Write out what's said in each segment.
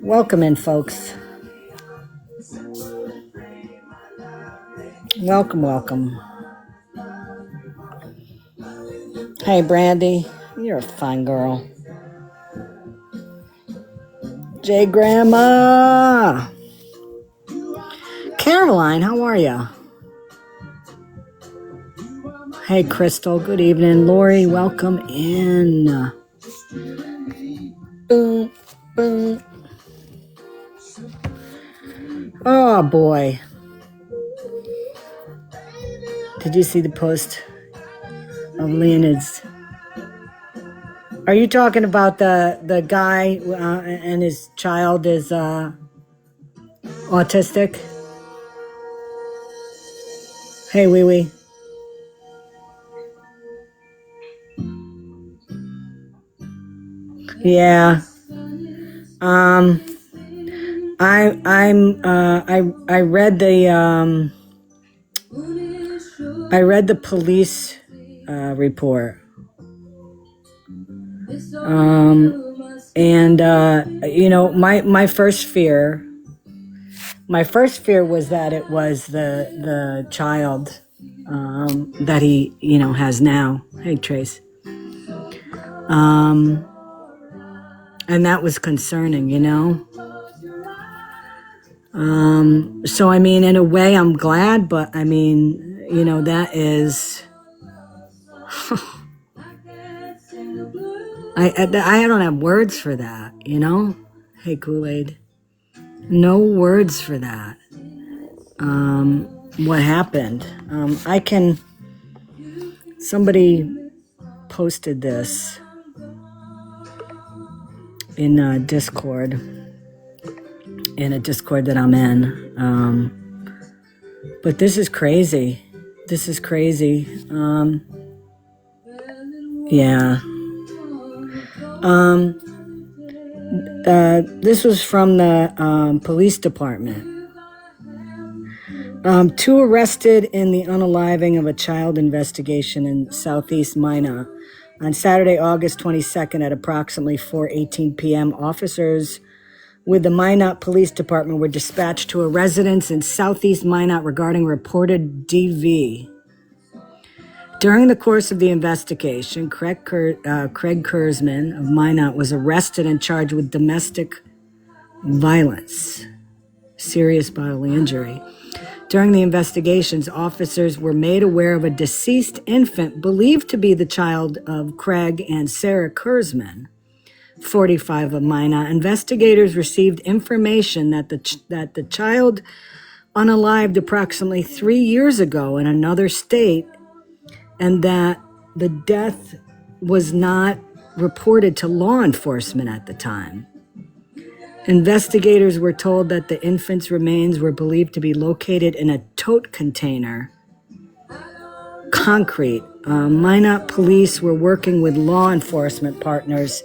Welcome in, folks. Welcome. Hey, Brandy. You're a fine girl. J Grandma. Caroline, how are you? Hey, Crystal. Good evening. Lori, welcome in. Boom, boom. Oh, boy. Did you see the post of Leonid's? Are you talking about the guy and his child is autistic? Hey, wee wee. Yeah. I read the police report. And my first fear was that it was the child that he has now. Hey, Trace. And that was concerning, So, I mean, in a way, I'm glad, but I mean, that is, I don't have words for that, Hey, Kool-Aid. No words for that. What happened? Somebody posted this in Discord, in a Discord that I'm in. But this is crazy. Yeah. This was from the police department. 2 arrested in the unaliving of a child investigation in Southeast Minot. On Saturday, August 22nd at approximately 4:18 p.m., officers with the Minot Police Department were dispatched to a residence in Southeast Minot regarding reported DV. During the course of the investigation, Craig Kurzman of Minot was arrested and charged with domestic violence, serious bodily injury. During the investigations, officers were made aware of a deceased infant believed to be the child of Craig and Sarah Kurzman, 45 of Minot. Investigators received information that the child unalived approximately 3 years ago in another state, and that the death was not reported to law enforcement at the time. Investigators were told that the infant's remains were believed to be located in a tote container. Concrete. Minot police were working with law enforcement partners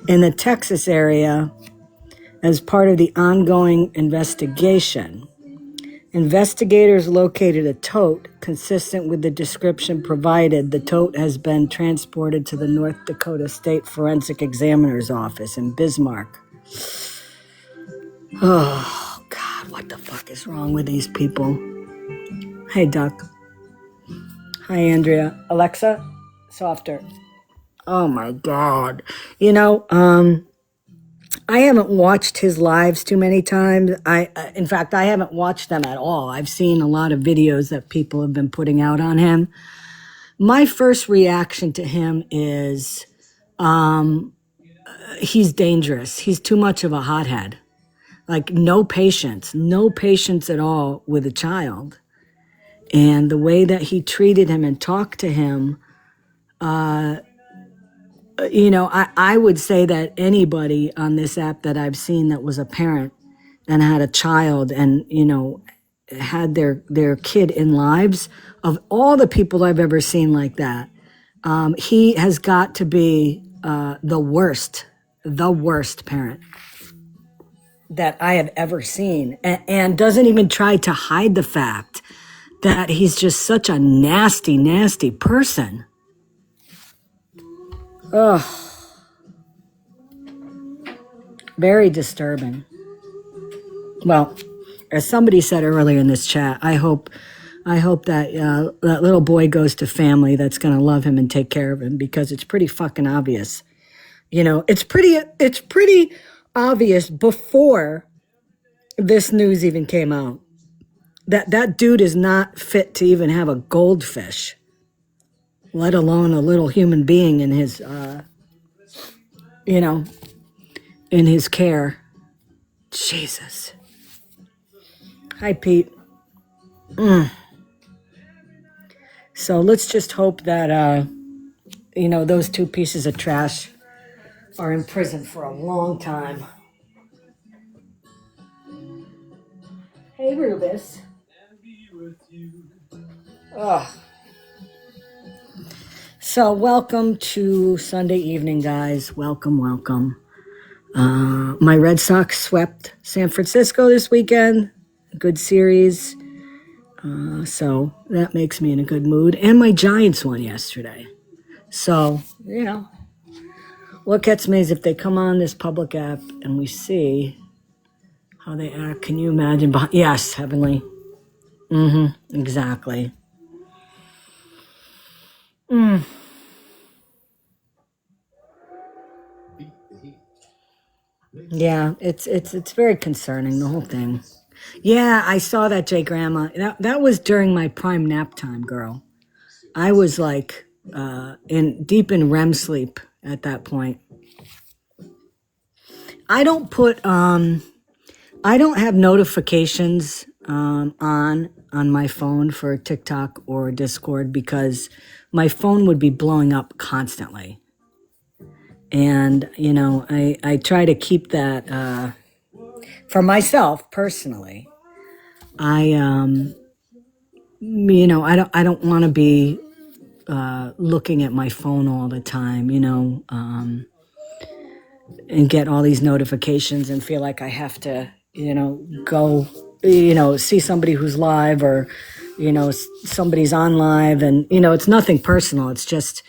in the Texas area as part of the ongoing investigation. Investigators located a tote consistent with the description provided. The tote has been transported to the North Dakota State Forensic Examiner's Office in Bismarck. Oh, God, what the fuck is wrong with these people? Hey, Duck. Hi, Andrea. Alexa, softer. Oh, my God. I haven't watched his lives too many times. In fact, I haven't watched them at all. I've seen a lot of videos that people have been putting out on him. My first reaction to him is he's dangerous. He's too much of a hothead. Like no patience at all with a child. And the way that he treated him and talked to him, I would say that anybody on this app that I've seen that was a parent and had a child and, had their kid in lives, of all the people I've ever seen like that, he has got to be the worst parent that I have ever seen, and doesn't even try to hide the fact that he's just such a nasty, nasty person. Ugh. Very disturbing. Well, as somebody said earlier in this chat, I hope that that little boy goes to family that's going to love him and take care of him, because it's pretty fucking obvious. It's pretty obvious before this news even came out that dude is not fit to even have a goldfish, let alone a little human being in his in his care. Jesus. Hi, Pete. So let's just hope that those two pieces of trash are in prison for a long time. Hey, Rubus. Ugh. So welcome to Sunday evening, guys. Welcome. My Red Sox swept San Francisco this weekend. Good series. So that makes me in a good mood. And my Giants won yesterday. So, what gets me is if they come on this public app and we see how they act. Can you imagine? Yes, Heavenly. Exactly. Yeah, it's very concerning, the whole thing. Yeah, I saw that, Jay Grandma. That was during my prime nap time, girl. I was like in deep in REM sleep at that point. I don't have notifications on my phone for TikTok or Discord, because my phone would be blowing up constantly. And I try to keep that for myself personally. I I don't want to be looking at my phone all the time, and get all these notifications and feel like I have to, go, see somebody who's live, or, somebody's on live, and, it's nothing personal. It's just,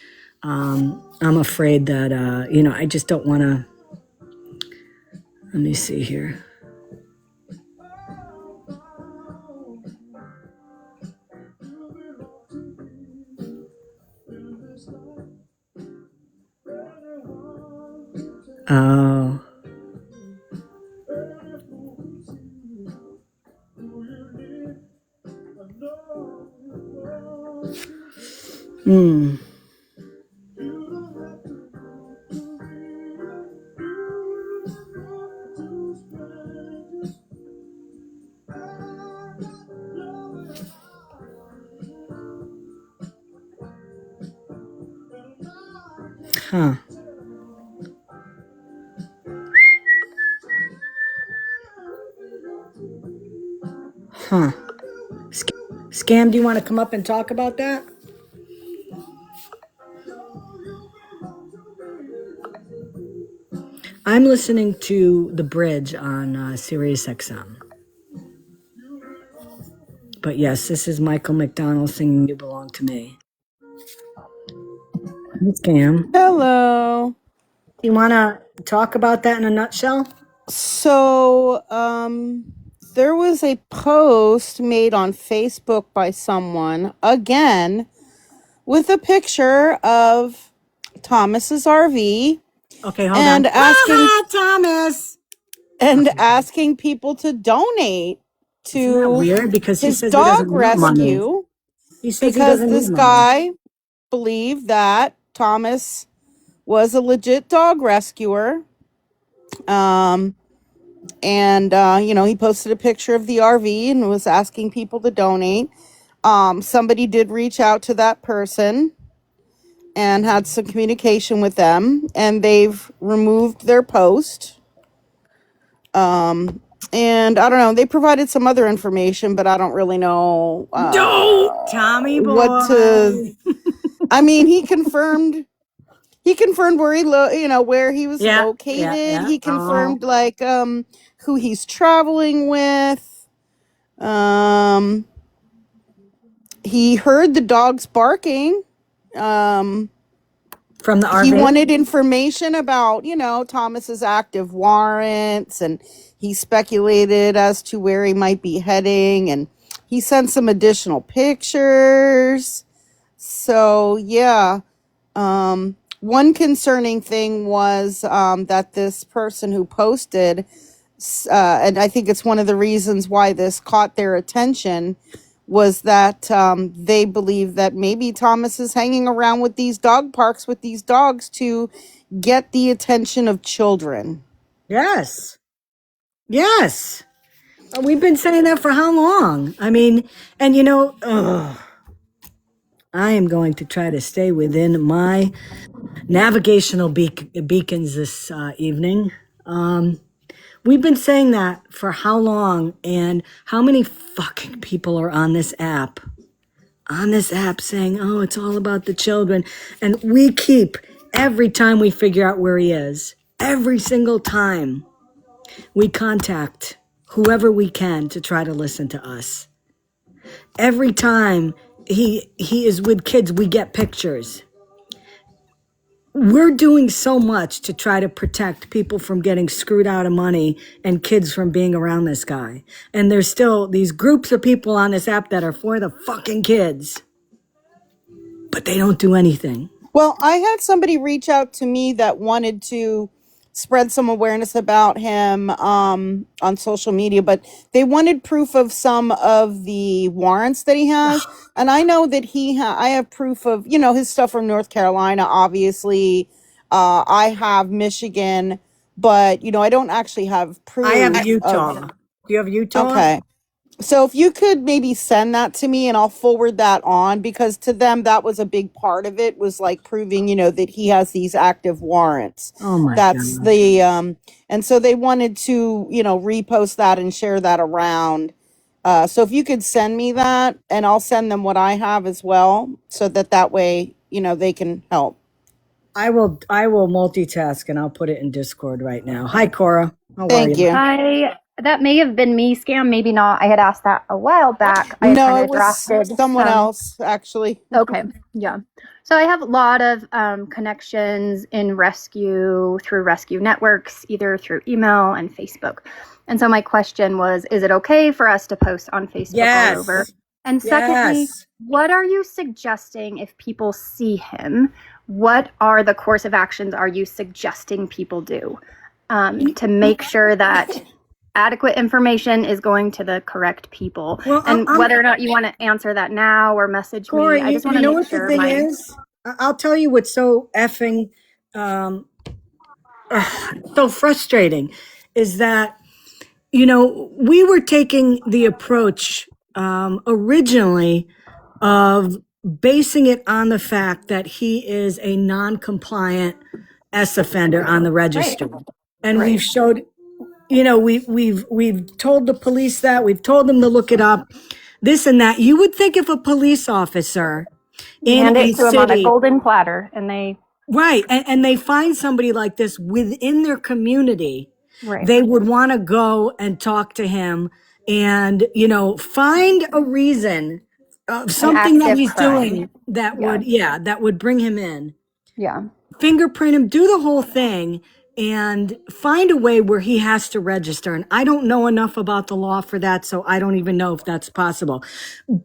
I'm afraid that, I just don't want to, let me see here. Oh. Huh. Huh. Scam, do you want to come up and talk about that? I'm listening to The Bridge on Sirius XM. But yes, this is Michael McDonald singing You Belong to Me. Scam. Hello. Do you want to talk about that in a nutshell? So, there was a post made on Facebook by someone, again, with a picture of Thomas's RV. Okay, hold on. Thomas! Asking people to donate to Isn't that weird? Because he his says he doesn't dog need money. rescue. He says he Because doesn't this need money. guy believed that Thomas was a legit dog rescuer. And he posted a picture of the RV and was asking people to donate. Somebody did reach out to that person and had some communication with them, and they've removed their post. And I don't know, they provided some other information, but I don't really know Tommy boy. what to. I mean, he confirmed where where he was located. Yeah. He confirmed who he's traveling with. He heard the dogs barking. From the He RV? wanted information about, Thomas's active warrants, and he speculated as to where he might be heading, and he sent some additional pictures. So, yeah. One concerning thing was that this person who posted, and I think it's one of the reasons why this caught their attention, was that they believe that maybe Thomas is hanging around with these dog parks with these dogs to get the attention of children. Yes. Yes. We've been saying that for how long? I mean, and I am going to try to stay within my navigational beacons this evening. We've been saying that for how long, and how many fucking people are on this app? On this app saying, oh, it's all about the children. And we keep, every time we figure out where he is, every single time we contact whoever we can to try to listen to us. Every time he is with kids, we get pictures. We're doing so much to try to protect people from getting screwed out of money and kids from being around this guy. And there's still these groups of people on this app that are for the fucking kids, but they don't do anything. Well, I had somebody reach out to me that wanted to spread some awareness about him on social media, but they wanted proof of some of the warrants that he has. And I know that I have proof of, his stuff from North Carolina, obviously. I have Michigan, but, I don't actually have proof. I have Utah. Do you have Utah? Okay. So if you could maybe send that to me and I'll forward that on, because to them that was a big part of it, was like proving, that he has these active warrants. Oh my That's God. the and so they wanted to, repost that and share that around. So if you could send me that, and I'll send them what I have as well, so that way, they can help. I will multitask, and I'll put it in Discord right now. Hi, Cora. How Thank are you? you. Hi, that may have been me, Scam, maybe not. I had asked that a while back. I had No, kind it of was drafted someone else, actually. Okay, yeah. So I have a lot of connections in rescue through rescue networks, either through email and Facebook. And so my question was, is it okay for us to post on Facebook Yes. all over? And secondly, Yes. what are you suggesting if people see him? What are the course of actions are you suggesting people do to make sure that adequate information is going to the correct people? Well, and whether or not you want to answer that now or message Corey, me, I just want you to know make what sure the thing is? I'll tell you what's so effing so frustrating is that, we were taking the approach originally of basing it on the fact that he is a non-compliant S offender on the register. And we've showed, we've told the police that, we've told them to look it up, this and that. You would think if a police officer in hand a it to them on a city, golden platter, and they right, and they find somebody like this within their community, right. they would want to go and talk to him and, find a reason of something that active he's crime. doing that would bring him in. Yeah. Fingerprint him, do the whole thing, and find a way where he has to register. And I don't know enough about the law for that, so I don't even know if that's possible.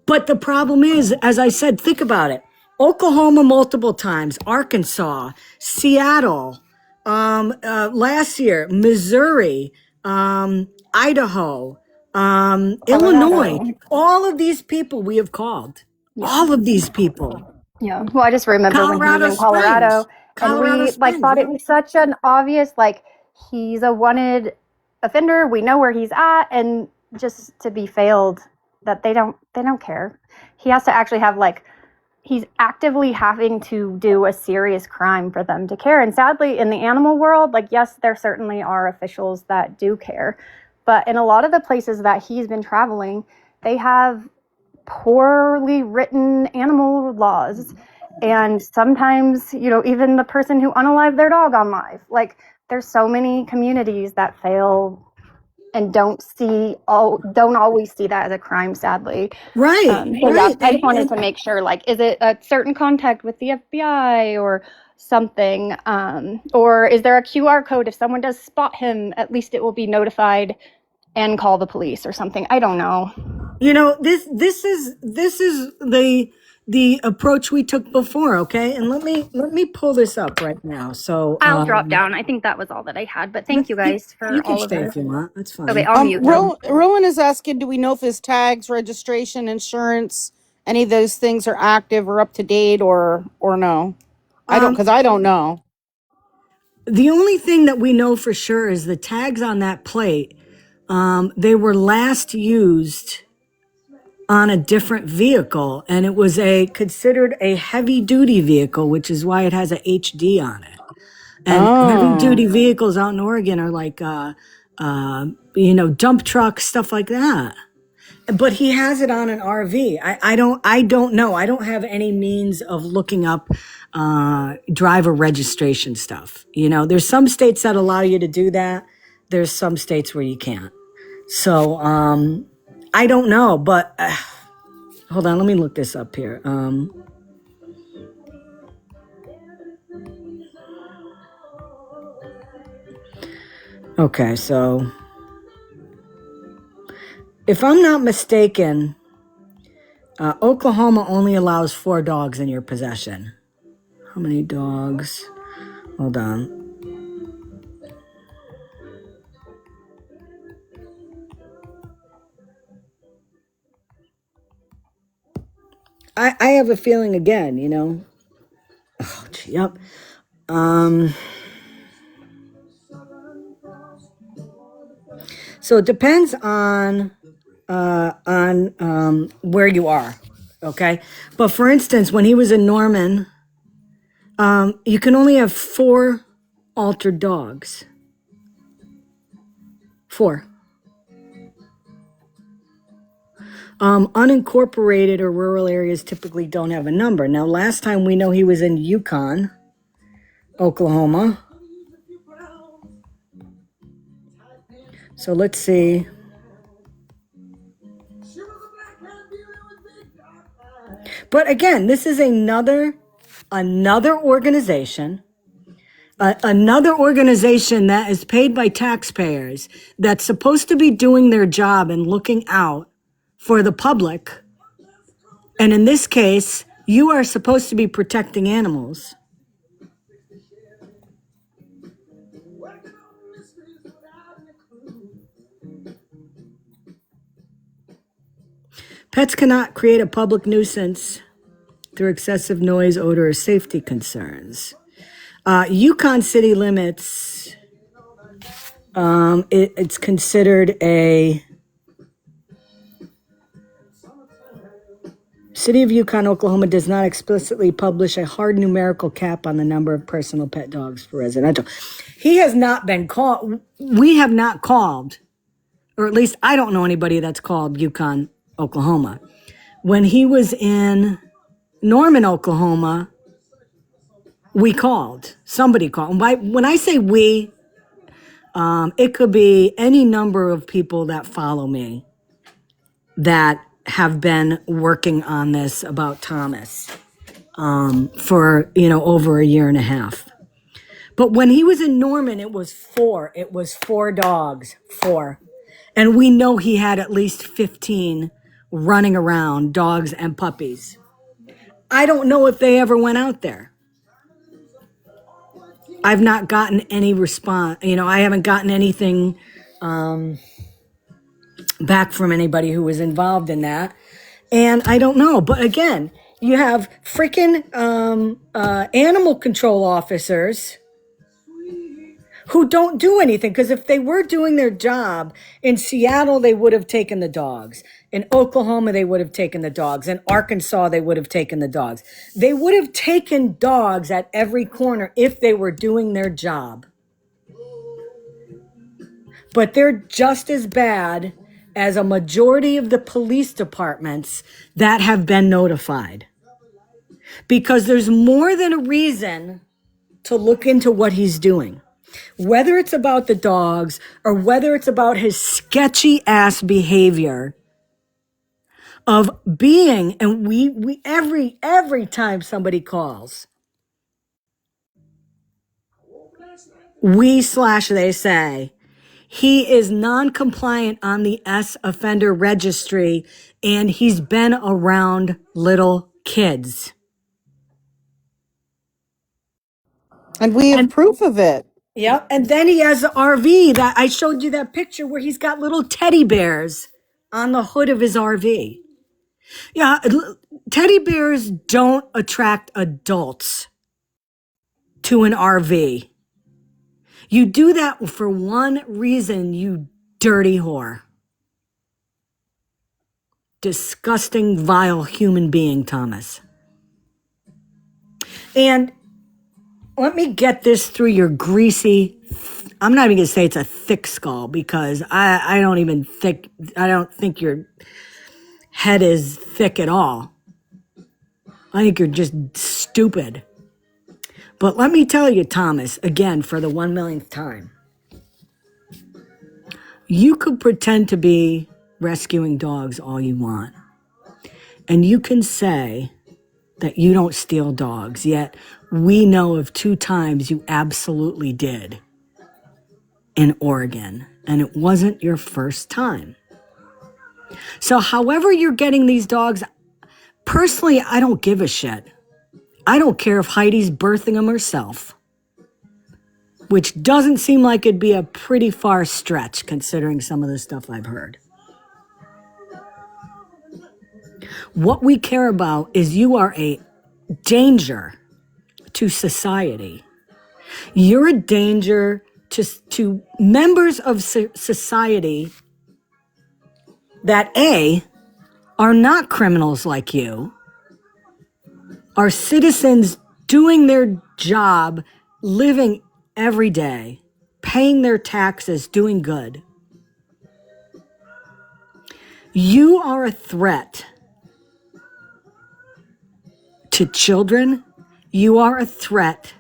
But the problem is, as I said, think about it. Oklahoma multiple times, Arkansas, Seattle, last year, Missouri, Idaho, Illinois, all of these people we have called. Yeah. All of these people. Yeah. Well, I just remember when he was in Colorado, and we thought it was such an obvious, he's a wanted offender. We know where he's at, and just to be failed, that they don't care. He has to actually have he's actively having to do a serious crime for them to care. And sadly, in the animal world, yes, there certainly are officials that do care, but in a lot of the places that he's been traveling, they have poorly written animal laws. And sometimes, even the person who unalived their dog on live, there's so many communities that fail and don't always see that as a crime, sadly. Right. Yeah, I just wanted to make sure, like, is it a certain contact with the FBI or something? Or is there a QR code? If someone does spot him, at least it will be notified and call the police or something. I don't know. You know, this is the approach we took before, okay? And let me pull this up right now. So I'll drop down. I think that was all that I had, but thank you guys for all of it. You can stay if you want. That's fine. Okay, I'll mute. Rowan is asking, do we know if his tags, registration, insurance, any of those things are active or up to date or no? Because I don't know. The only thing that we know for sure is the tags on that plate. They were last used on a different vehicle, and it was considered a heavy duty vehicle, which is why it has a HD on it. And heavy duty vehicles out in Oregon are like, dump trucks, stuff like that. But he has it on an RV. I don't know. I don't have any means of looking up driver registration stuff. You know, there's some states that allow you to do that. There's some states where you can't. So I don't know, but hold on, let me look this up here. Okay, so if I'm not mistaken, Oklahoma only allows 4 dogs in your possession. How many dogs? Hold on. I have a feeling again, you know. Oh, yep. So it depends on where you are, okay? But for instance, when he was in Norman, you can only have 4 altered dogs. 4. Unincorporated or rural areas typically don't have a number. Now, last time we know he was in Yukon, Oklahoma. So let's see. But again, this is another organization, another organization that is paid by taxpayers that's supposed to be doing their job and looking out for the public. And in this case, you are supposed to be protecting animals. Pets cannot create a public nuisance through excessive noise, odor, or safety concerns. Yukon city limits, it's considered a City of Yukon, Oklahoma does not explicitly publish a hard numerical cap on the number of personal pet dogs for residential. He has not been called. We have not called, or at least I don't know anybody that's called Yukon, Oklahoma. When he was in Norman, Oklahoma, we called. Somebody called. When I say we, it could be any number of people that follow me that have been working on this about Thomas for, over a year and a half. But when he was in Norman, it was 4. It was 4 dogs, 4. And we know he had at least 15 running around, dogs and puppies. I don't know if they ever went out there. I've not gotten any response. I haven't gotten anything back from anybody who was involved in that. And I don't know. But again, you have freaking animal control officers who don't do anything. Because if they were doing their job, in Seattle, they would have taken the dogs. In Oklahoma, they would have taken the dogs. In Arkansas, they would have taken the dogs. They would have taken dogs at every corner if they were doing their job. But they're just as bad as a majority of the police departments that have been notified. Because there's more than a reason to look into what he's doing. Whether it's about the dogs or whether it's about his sketchy ass behavior of being, and we every time somebody calls, they say, he is non-compliant on the S offender registry and he's been around little kids. And we have proof of it. Yep. And then he has the RV that I showed you that picture where he's got little teddy bears on the hood of his RV. Yeah. Teddy bears don't attract adults to an RV. You do that for one reason, you dirty whore. Disgusting, vile human being, Thomas. And let me get this through your greasy, I'm not even going to say it's a thick skull because I don't think your head is thick at all. I think you're just stupid. But let me tell you, Thomas, again, for the 1 millionth time, you could pretend to be rescuing dogs all you want. And you can say that you don't steal dogs, yet we know of 2 times you absolutely did in Oregon, and it wasn't your first time. So however you're getting these dogs, personally, I don't give a shit. I don't care if Heidi's birthing them herself, which doesn't seem like it'd be a pretty far stretch considering some of the stuff I've heard. What we care about is you are a danger to society. You're a danger to members of society that A, are not criminals like you, are citizens doing their job, living every day, paying their taxes, doing good. You are a threat to children. You are a threat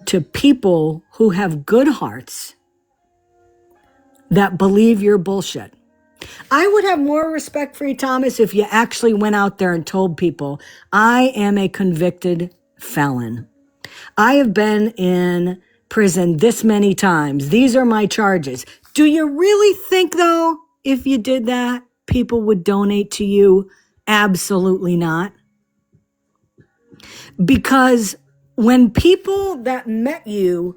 to people who have good hearts that believe your bullshit. I would have more respect for you, Thomas, if you actually went out there and told people, I am a convicted felon. I have been in prison this many times. These are my charges. Do you really think, though, if you did that, people would donate to you? Absolutely not. Because when people that met you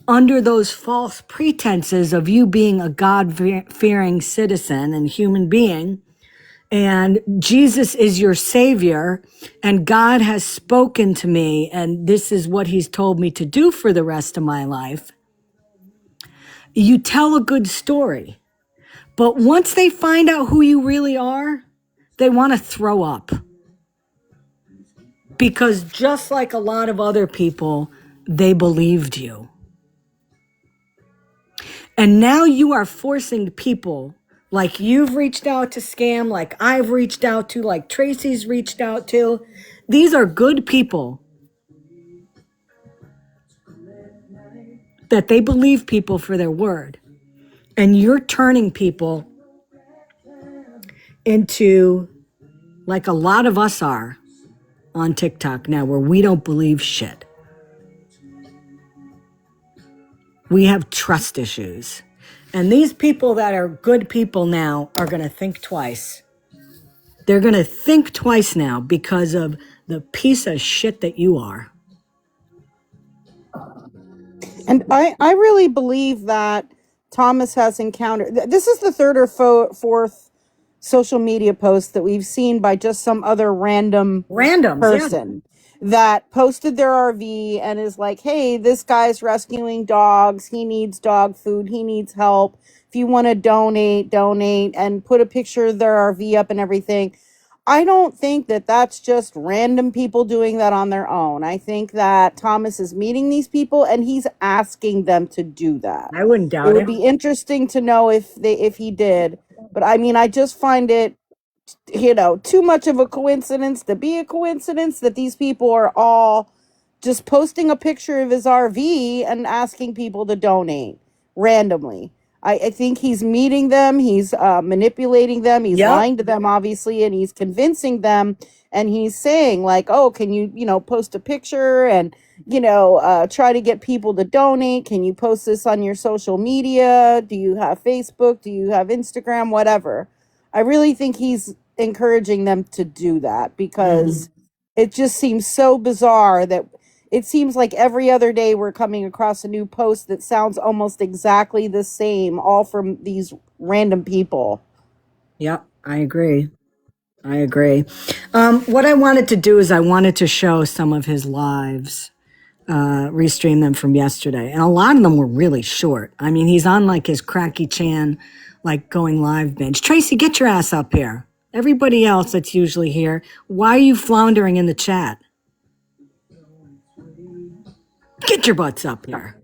under those false pretenses of you being a God-fearing citizen and human being, and Jesus is your savior, and God has spoken to me, and this is what he's told me to do for the rest of my life, you tell a good story. But once they find out who you really are, they want to throw up. Because just like a lot of other people, they believed you. And now you are forcing people like you've reached out to Scam, like I've reached out to, like Tracy's reached out to. These are good people that they believe people for their word. And you're turning people into, like a lot of us are on TikTok now, where we don't believe shit. We have trust issues. And these people that are good people now are going to think twice. They're going to think twice now because of the piece of shit that you are. And I really believe that Thomas has encountered, this is the third or fourth social media post that we've seen by just some other random person that posted their RV and is like, hey, this guy's rescuing dogs. He needs dog food. He needs help. If you want to donate, and put a picture of their RV up and everything. I don't think that that's just random people doing that on their own. I think that Thomas is meeting these people and he's asking them to do that. I wouldn't doubt it. It would be interesting to know if he did. But I mean, I just find it, too much of a coincidence to be a coincidence that these people are all just posting a picture of his RV and asking people to donate randomly. I think he's meeting them, he's manipulating them, he's Yep. lying to them, obviously, and he's convincing them. And he's saying, like, oh, can you, post a picture and, try to get people to donate? Can you post this on your social media? Do you have Facebook? Do you have Instagram? Whatever. I really think he's encouraging them to do that because it just seems so bizarre that it seems like every other day we're coming across a new post that sounds almost exactly the same, all from these random people. Yep, I agree. What I wanted to do is I wanted to show some of his lives, restream them from yesterday. And a lot of them were really short. I mean, he's on like his Cracky Chan, like going live binge. Tracy, get your ass up here. Everybody else that's usually here, why are you floundering in the chat? Get your butts up here.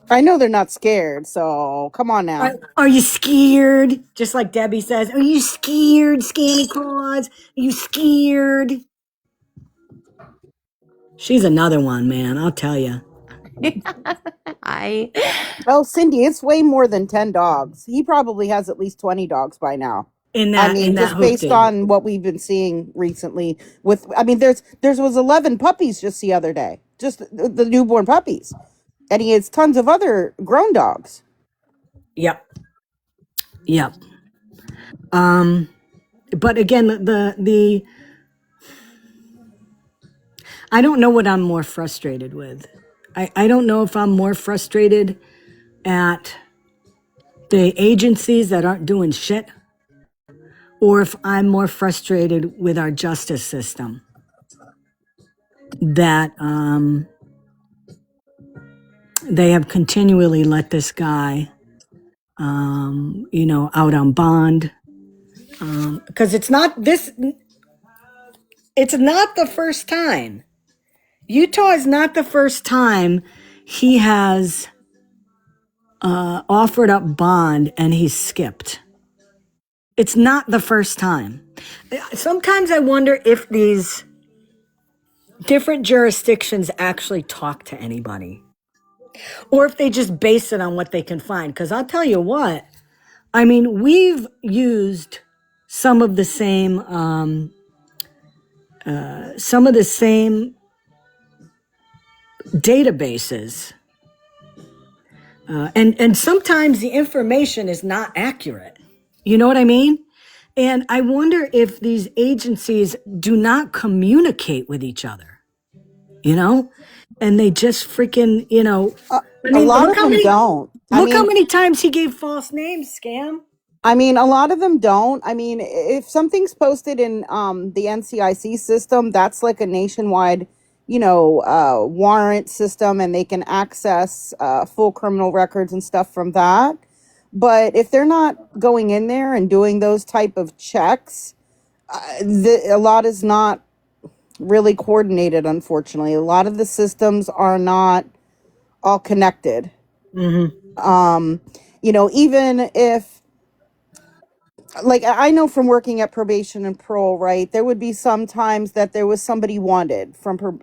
I know they're not scared, so come on now. Are you scared? Just like Debbie says, are you scared, Scammy Claus? Are you scared? She's another one, man, I'll tell you. Well, Cindy, it's way more than 10 dogs. He probably has at least 20 dogs by now. Just based on what we've been seeing recently there was 11 puppies just the other day, just the newborn puppies. And he has tons of other grown dogs. Yep. But again, the I don't know what I'm more frustrated with. I don't know if I'm more frustrated at the agencies that aren't doing shit, or if I'm more frustrated with our justice system that they have continually let this guy, out on bond. Because it's not the first time. Utah is not the first time he has offered up bond and he's skipped. It's not the first time. Sometimes I wonder if these different jurisdictions actually talk to anybody, or if they just base it on what they can find. Because I'll tell you what, I mean, we've used some of the same databases, and sometimes the information is not accurate. You know what I mean? And I wonder if these agencies do not communicate with each other, and they just freaking, a lot of them don't. Look how many times he gave false names, Scam. I mean, a lot of them don't. I mean, if something's posted in the NCIC system, that's like a nationwide, warrant system, and they can access full criminal records and stuff from that. But if they're not going in there and doing those type of checks, a lot is not really coordinated, unfortunately. A lot of the systems are not all connected. Even if, like, I know from working at probation and parole, right, there would be some times that there was somebody wanted from,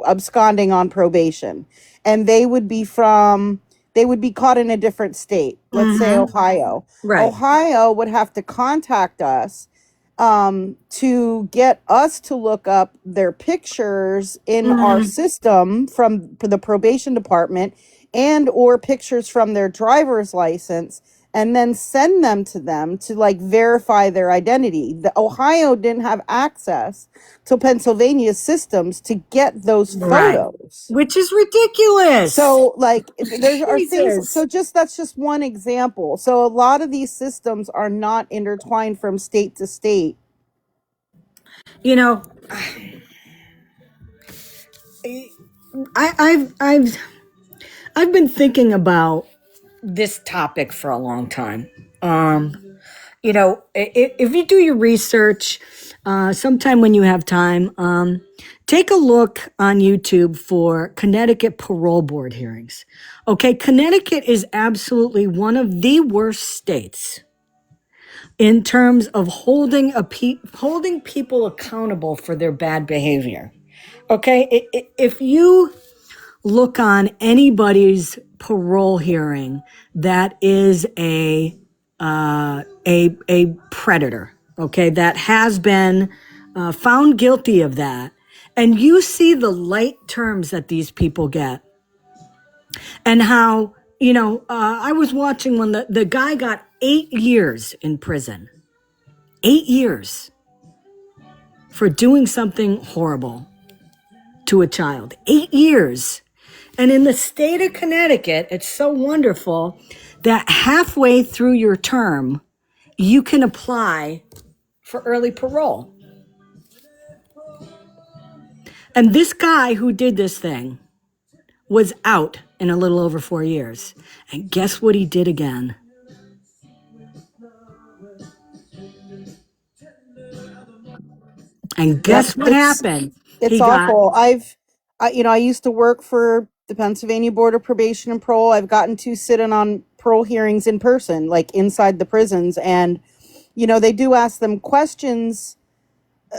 absconding on probation, and they would be caught in a different state, let's say Ohio. Right. Ohio would have to contact us to get us to look up their pictures in our system for the probation department, and or pictures from their driver's license, and then send them to like verify their identity. The Ohio didn't have access to Pennsylvania's systems to get those photos, which is ridiculous. So like there are things. So that's just one example. So a lot of these systems are not intertwined from state to state. I've been thinking about this topic for a long time. If you do your research, sometime when you have time, take a look on YouTube for Connecticut parole board hearings. Okay, Connecticut is absolutely one of the worst states in terms of holding people accountable for their bad behavior. Okay, if you look on anybody's parole hearing that is a predator, okay, that has been found guilty of that, and you see the light terms that these people get, and how, I was watching when the guy got 8 years in prison, 8 years for doing something horrible to a child, 8 years. And in the state of Connecticut, it's so wonderful that halfway through your term, you can apply for early parole. And this guy who did this thing was out in a little over 4 years. And guess what he did again? And guess what happened? It's awful. I used to work for the Pennsylvania Board of Probation and Parole. I've gotten to sit in on parole hearings in person, like inside the prisons. And, they do ask them questions,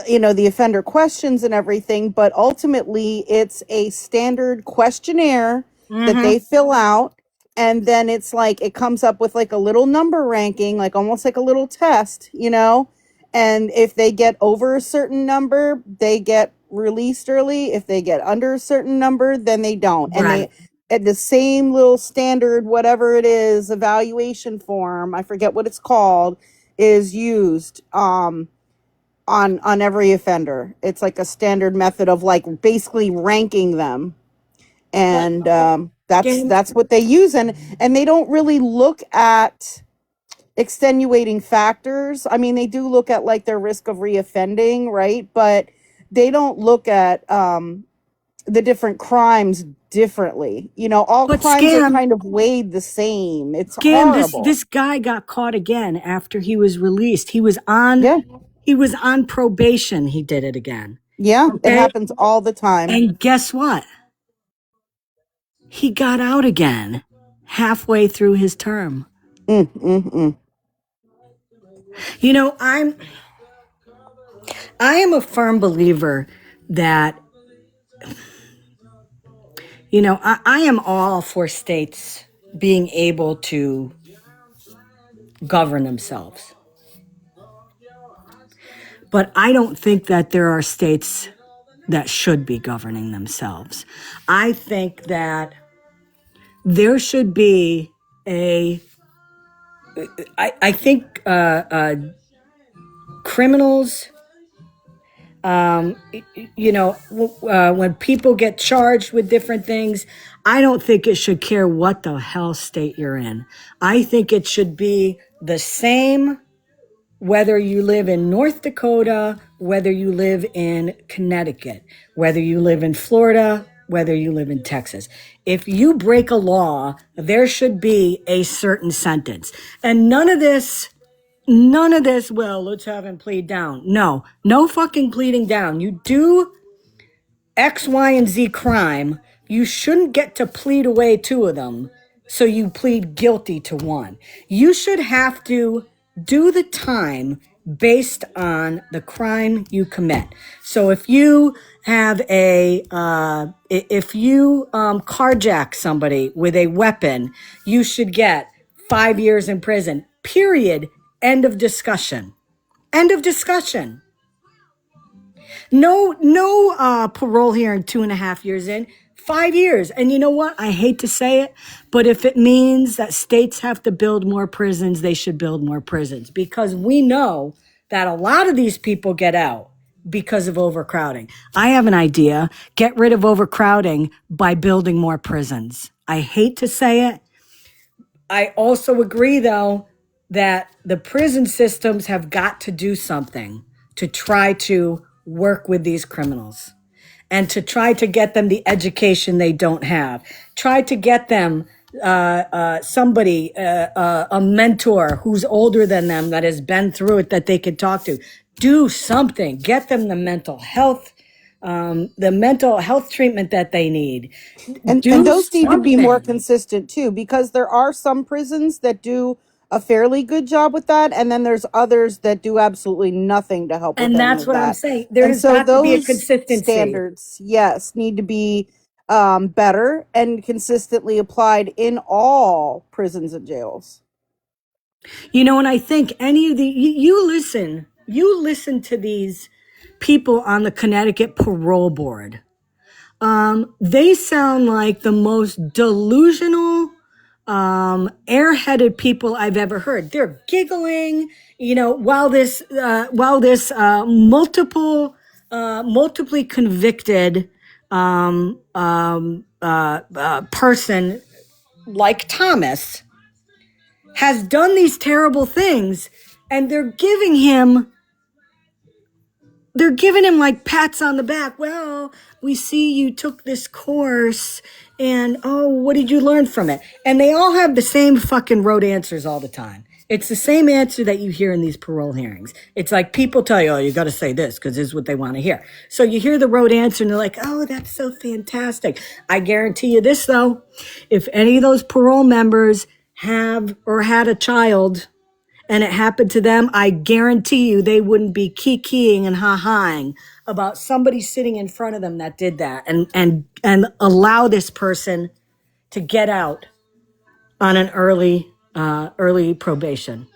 the offender questions and everything, but ultimately it's a standard questionnaire that they fill out. And then it's like, it comes up with like a little number ranking, like almost like a little test, and if they get over a certain number, they get released early. If they get under a certain number, then they don't. And Right. they, at the same little standard, whatever it is, evaluation form, I forget what it's called, is used on every offender. It's like a standard method of like basically ranking them. And that's what they use. And they don't really look at extenuating factors. I mean, they do look at like their risk of reoffending, right? But they don't look at the different crimes differently. All But crimes are kind of weighed the same. It's Scam, horrible. this guy got caught again after he was released. He was on probation. He did it again. Yeah, Okay? It happens all the time. And guess what? He got out again halfway through his term. I am a firm believer that, I am all for states being able to govern themselves. But I don't think that there are states that should be governing themselves. I think that there should be I think criminals, when people get charged with different things, I don't think it should care what the hell state you're in. I think it should be the same whether you live in North Dakota, whether you live in Connecticut, whether you live in Florida, whether you live in Texas. If you break a law, there should be a certain sentence. And none of this, well, let's have him plead down. No fucking pleading down. You do X, Y, and Z crime, you shouldn't get to plead away 2 of them, so you plead guilty to 1. You should have to do the time based on the crime you commit. So if you have carjack somebody with a weapon, you should get 5 years in prison, period. End of discussion. End of discussion. No parole hearing 2.5 years in, 5 years. And you know what? I hate to say it, but if it means that states have to build more prisons, they should build more prisons, because we know that a lot of these people get out because of overcrowding. I have an idea. Get rid of overcrowding by building more prisons. I hate to say it. I also agree, though, that the prison systems have got to do something to try to work with these criminals and to try to get them the education they don't have. Try to get them somebody, a mentor who's older than them that has been through it that they can talk to. Do something. Get them the mental health treatment that they need. And those need to be more consistent too, because there are some prisons that do a fairly good job with that, and then there's others that do absolutely nothing to help with And any that's of what that. I'm saying. There's got to be a consistency. Standards, yes, need to be better and consistently applied in all prisons and jails. And I think any of you listen to these people on the Connecticut Parole Board. They sound like the most delusional, airheaded people I've ever heard. They're giggling, while this multiply convicted person like Thomas has done these terrible things, and they're giving him like pats on the back. Well, we see you took this course, and what did you learn from it? And they all have the same fucking rote answers all the time. It's the same answer that you hear in these parole hearings. It's like people tell you, you got to say this because this is what they want to hear. So you hear the rote answer and they're like, oh, that's so fantastic. I guarantee you this, though. If any of those parole members have or had a child and it happened to them, I guarantee you they wouldn't be kikiing and ha-haing about somebody sitting in front of them that did that and allow this person to get out on an early probation.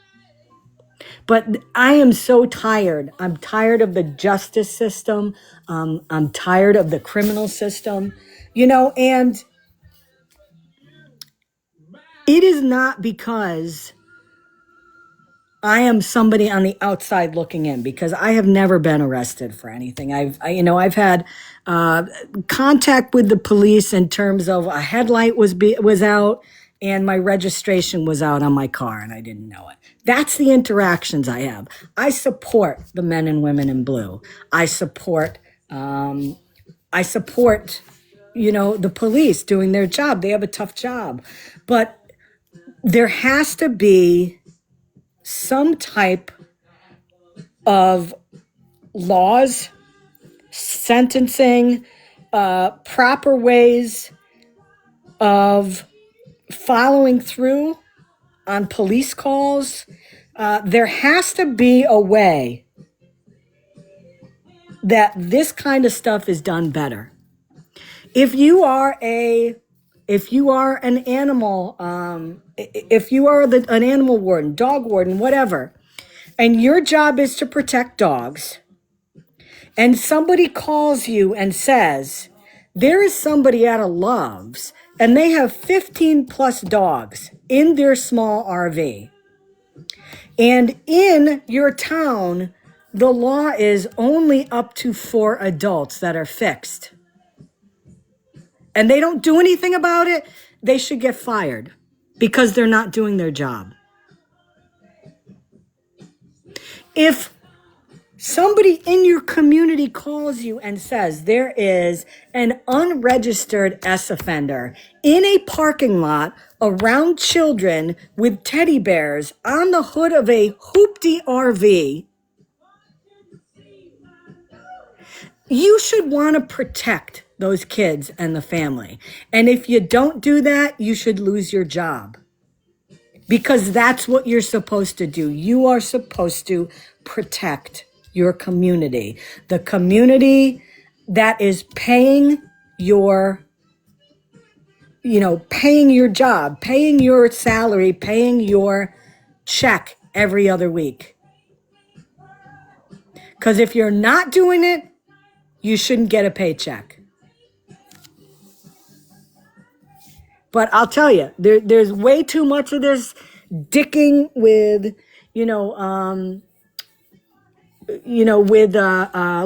But I am so tired. I'm tired of the justice system. I'm tired of the criminal system, and it is not because I am somebody on the outside looking in, because I have never been arrested for anything. I've had contact with the police in terms of a headlight was out and my registration was out on my car and I didn't know it. That's the interactions I have. I support the men and women in blue. I support the police doing their job. They have a tough job, but there has to be some type of laws, sentencing, proper ways of following through on police calls. There has to be a way that this kind of stuff is done better. If you are an animal, if you are an animal warden, dog warden, whatever, and your job is to protect dogs, and somebody calls you and says, there is somebody at a Love's and they have 15 plus dogs in their small RV. And in your town, the law is only up to 4 adults that are fixed. And they don't do anything about it, they should get fired because they're not doing their job. If somebody in your community calls you and says there is an unregistered S offender in a parking lot around children with teddy bears on the hood of a hoopty RV, you should want to protect those kids and the family. And if you don't do that, you should lose your job. Because that's what you're supposed to do. You are supposed to protect your community. The community that is paying your job, paying your salary, paying your check every other week. Because if you're not doing it, you shouldn't get a paycheck. But I'll tell you, there's way too much of this dicking with, with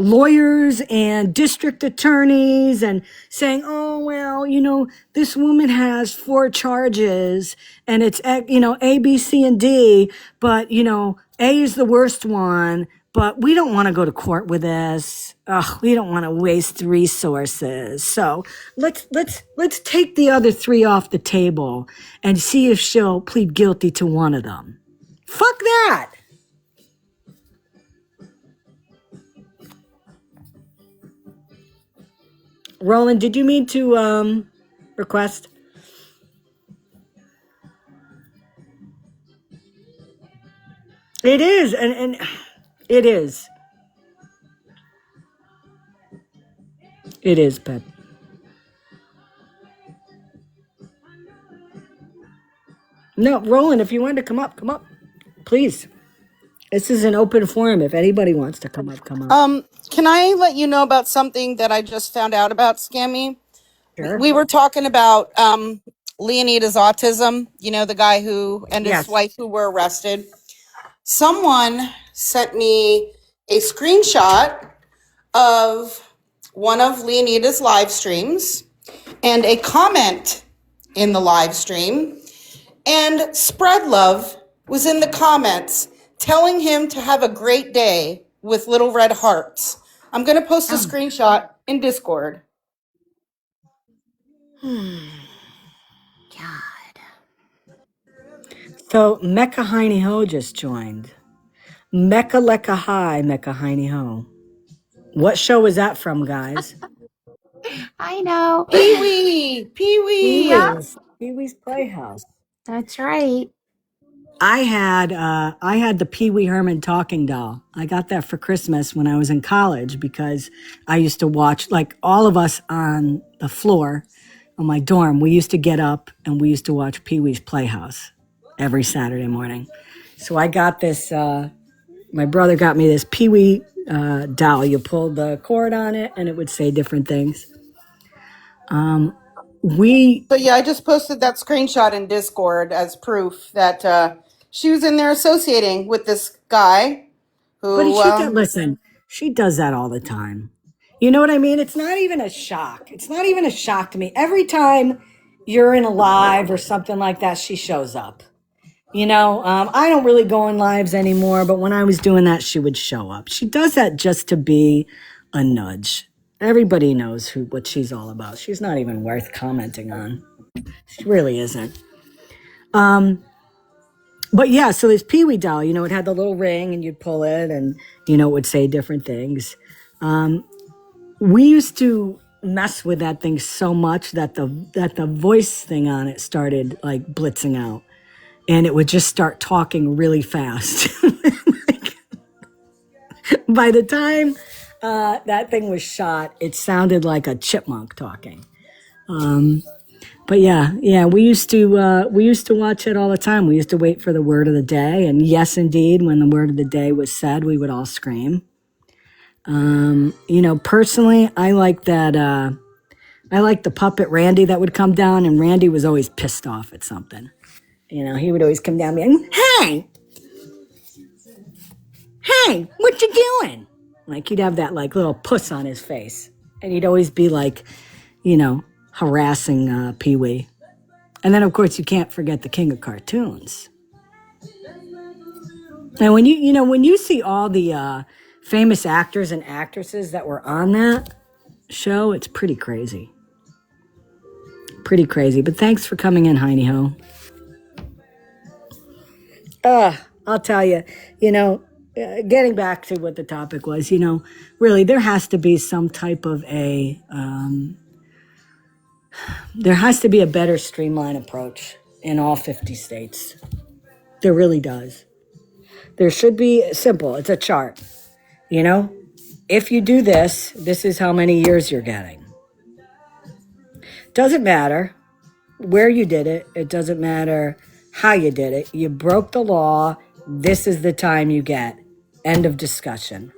lawyers and district attorneys and saying, oh, well, this woman has 4 charges and it's, A, B, C, and D, but, A is the worst one, but we don't want to go to court with this. We don't want to waste resources. So let's take the other 3 off the table and see if she'll plead guilty to one of them. Fuck that. Roland, did you mean to request? It is, and it is. It is, Pep. No, Roland, if you wanted to come up, please. This is an open forum. If anybody wants to come up, come up. Can I let you know about something that I just found out about, Scammy? Sure. We were talking about Leonida's autism, you know, the guy who and his Yes. wife who were arrested. Someone sent me a screenshot of one of Leonida's live streams and a comment in the live stream. And Spread Love was in the comments telling him to have a great day with little red hearts. I'm going to post a screenshot in Discord. God. So Mecca Heiny Ho just joined. Mecca Lecca Hi, Mecca Heiny Ho. What show was that from, guys? I know. Pee-wee! Pee-wee! Yeah. Pee-wee's Playhouse. That's right. I had the Pee Wee Herman talking doll. I got that for Christmas when I was in college because I used to watch, like all of us on the floor of my dorm, we used to get up and we used to watch Pee Wee's Playhouse every Saturday morning. So I got this, my brother got me this Pee Wee doll. You pulled the cord on it and it would say different things. So yeah, I just posted that screenshot in Discord as proof that she was in there associating with this guy who Listen, she does that all the time. You know what I mean? It's not even a shock. It's not even a shock to me. Every time you're in a live or something like that, she shows up. You know, I don't really go in lives anymore, but when I was doing that, she would show up. She does that just to be a nudge. Everybody knows what she's all about. She's not even worth commenting on. She really isn't. But yeah, so this Pee Wee doll, you know, it had the little ring and you'd pull it and, you know, it would say different things. We used to mess with that thing so much that the voice thing on it started like blitzing out. And it would just start talking really fast. By the time that thing was shot, it sounded like a chipmunk talking. But yeah, we used to watch it all the time. We used to wait for the word of the day, and yes, indeed, when the word of the day was said, we would all scream. You know, personally, I like that. I like the puppet Randy that would come down, and Randy was always pissed off at something. You know, he would always come down and be like, hey, what you doing? Like he'd have that like little puss on his face, and he'd always be like, you know, harassing Pee Wee. And then, of course, you can't forget the king of cartoons. And when you see all the famous actors and actresses that were on that show, it's pretty crazy. Pretty crazy. But thanks for coming in, Heiny Ho. I'll tell you, you know, getting back to what the topic was, you know, really, there has to be some type of there has to be a better streamlined approach in all 50 states. There really does. There should be simple. It's a chart. You know, if you do this, this is how many years you're getting. Doesn't matter where you did it. It doesn't matter how you did it. You broke the law. This is the time you get. End of discussion.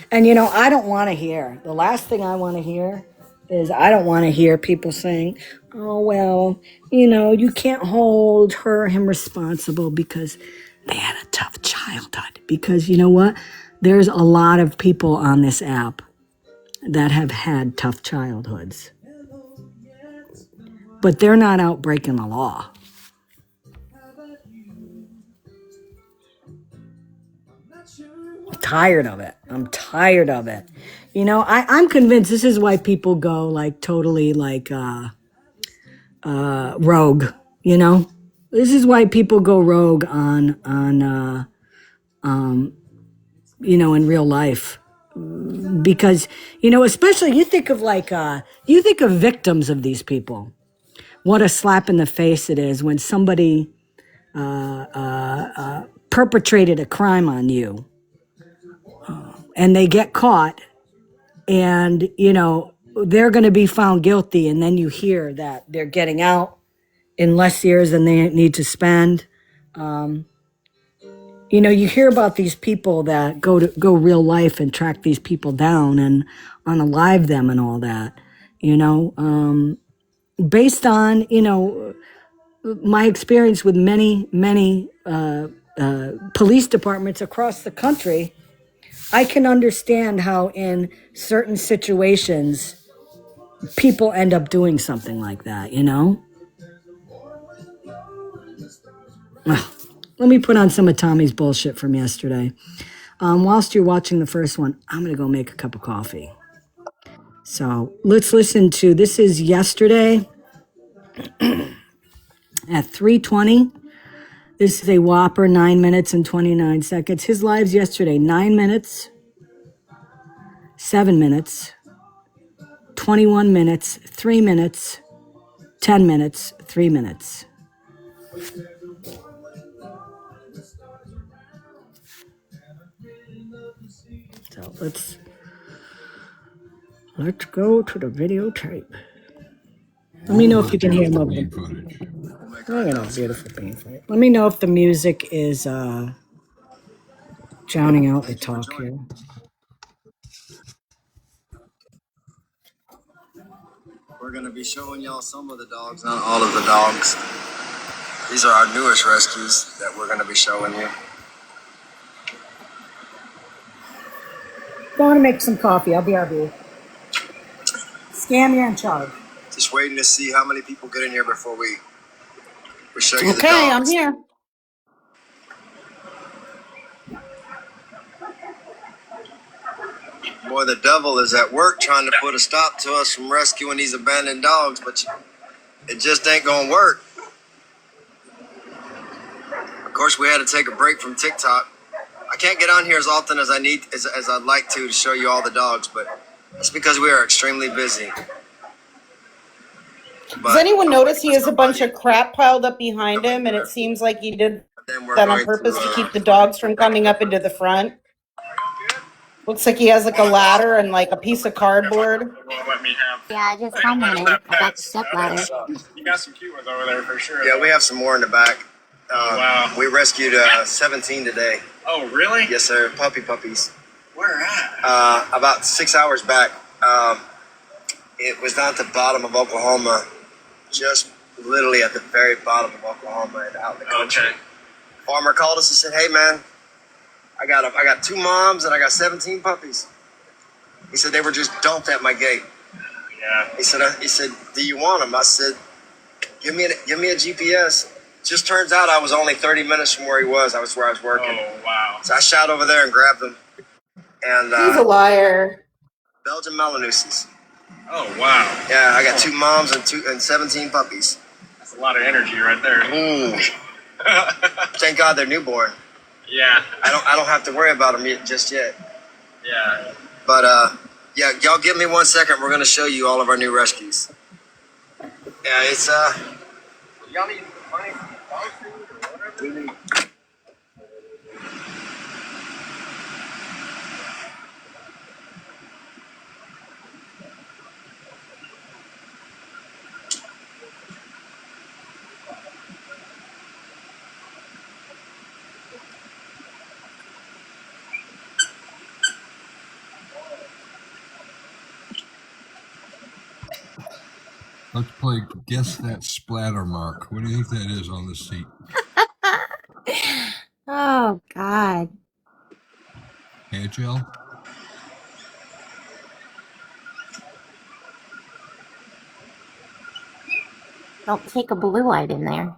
And, you know, I don't want to hear. The last thing I want to hear is I don't want to hear people saying, oh, well, you know, you can't hold her or him responsible because they had a tough childhood. Because you know what? There's a lot of people on this app that have had tough childhoods. But they're not out breaking the law. I'm tired of it. You know, I'm convinced this is why people go like totally like rogue, you know? This is why people go rogue on you know, in real life. Because, you know, especially you think of victims of these people. What a slap in the face it is when somebody perpetrated a crime on you and they get caught and, you know, they're going to be found guilty, and then you hear that they're getting out in less years than they need to spend. You know, you hear about these people that go real life and track these people down and unalive them and all that, you know, based on, you know, my experience with many police departments across the country. I can understand how in certain situations people end up doing something like that, you know? Ugh. Let me put on some of Tommy's bullshit from yesterday. Whilst you're watching the first one, I'm going to go make a cup of coffee. So let's listen to, this is yesterday at 3:20. This is a whopper 9 minutes and 29 seconds. His lives yesterday, 9 minutes, 7 minutes, 21 minutes, 3 minutes, 10 minutes, 3 minutes. So let's go to the videotape. Let me know if you can hear most of them. Oh, you know, beautiful bean footage. Let me know if the music is drowning out the talk here. We're going to be showing y'all some of the dogs, not all of the dogs. These are our newest rescues that we're going to be showing you. Going to make some coffee. I'll be RB. Scammy in charge. Just waiting to see how many people get in here before we show you the dogs. Okay, I'm here. Boy, the devil is at work trying to put a stop to us from rescuing these abandoned dogs, but it just ain't going to work. Of course, we had to take a break from TikTok. I can't get on here as often as I'd like to show you all the dogs, but that's because we are extremely busy. Does anyone notice he has a bunch of crap piled up behind him, and it seems like he did that on purpose to keep the dogs from coming up into the front? Looks like he has like a ladder and like a piece of cardboard. Yeah, I just commented about the step ladder. You got some cute ones over there for sure. Yeah, we have some more in the back. Wow. We rescued 17 today. Oh, really? Yes, sir. Puppies. Where at? About 6 hours back. It was down at the bottom of Oklahoma, just literally at the very bottom of Oklahoma and out in the country. Okay. Farmer called us and said, "Hey, man, I got 2 moms and I got 17 puppies." He said they were just dumped at my gate. Yeah. He said, "Do you want them?" I said, "Give me a GPS." Just turns out I was only 30 minutes from where he was. I was where I was working. Oh, wow. So I shot over there and grabbed them. And He's a liar. Belgian Malinoises. Oh, wow. Yeah, I got 2 moms and 17 puppies. That's a lot of energy right there. Thank God they're newborn. Yeah. I don't have to worry about them just yet. Yeah. But yeah, y'all give me 1 second. We're gonna show you all of our new rescues. Yeah, it's y'all need money for dog food or whatever. We need. Let's play Guess That Splatter Mark. What do you think that is on the seat? Oh, God. Hey, Jill? Don't take a blue light in there.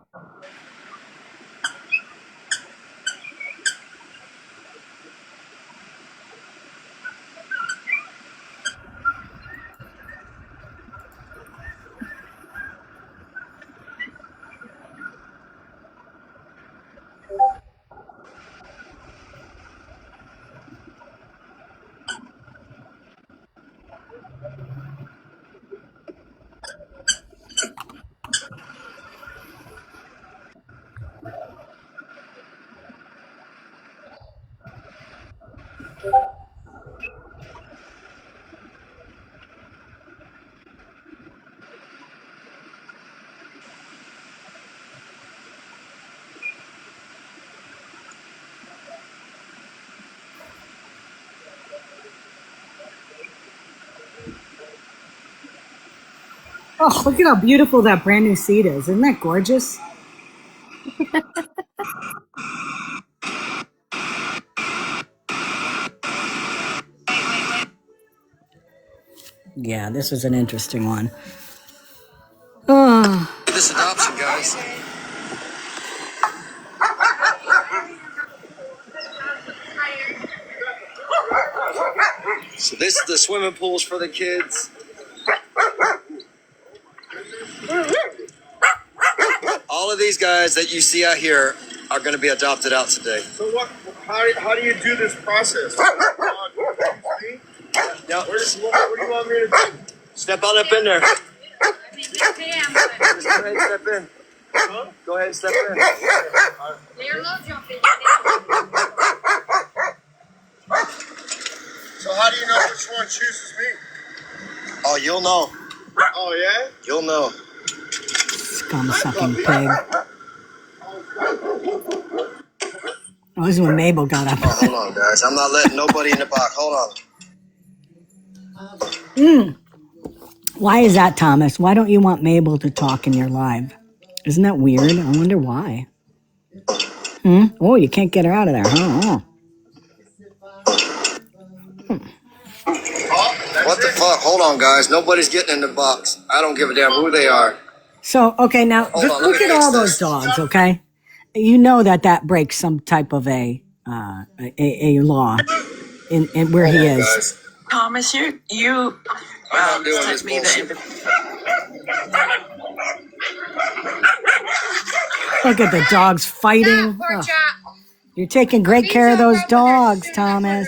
Oh, look at how beautiful that brand new seat is. Isn't that gorgeous? Yeah, this was an interesting one. Oh. This adoption, guys. So this is the swimming pools for the kids. All of these guys that you see out here are going to be adopted out today. So what? How do you do this process? Yep. What do you want me to do? Step on up in there. Just go ahead and step in. Huh? Go ahead and step in. So how do you know which one chooses me? Oh, you'll know. Oh yeah? You'll know. Scum-sucking pig. Oh, this is when Mabel got up. Oh, hold on, guys. I'm not letting nobody in the box. Hold on. Why is that, Thomas? Why don't you want Mabel to talk in your live? Isn't that weird? I wonder why. Oh, you can't get her out of there, huh? What the fuck? Hold on, guys. Nobody's getting in the box. I don't give a damn who they are. So, okay, now Hold just on, let look me at fix all this. those dogs, okay? You know that breaks some type of a law in where he Hold on, is. guys. Thomas, you I'm not doing sent this me the bullshit. invitation. Look at the dogs fighting. Oh, you're taking great care of those dogs, Thomas.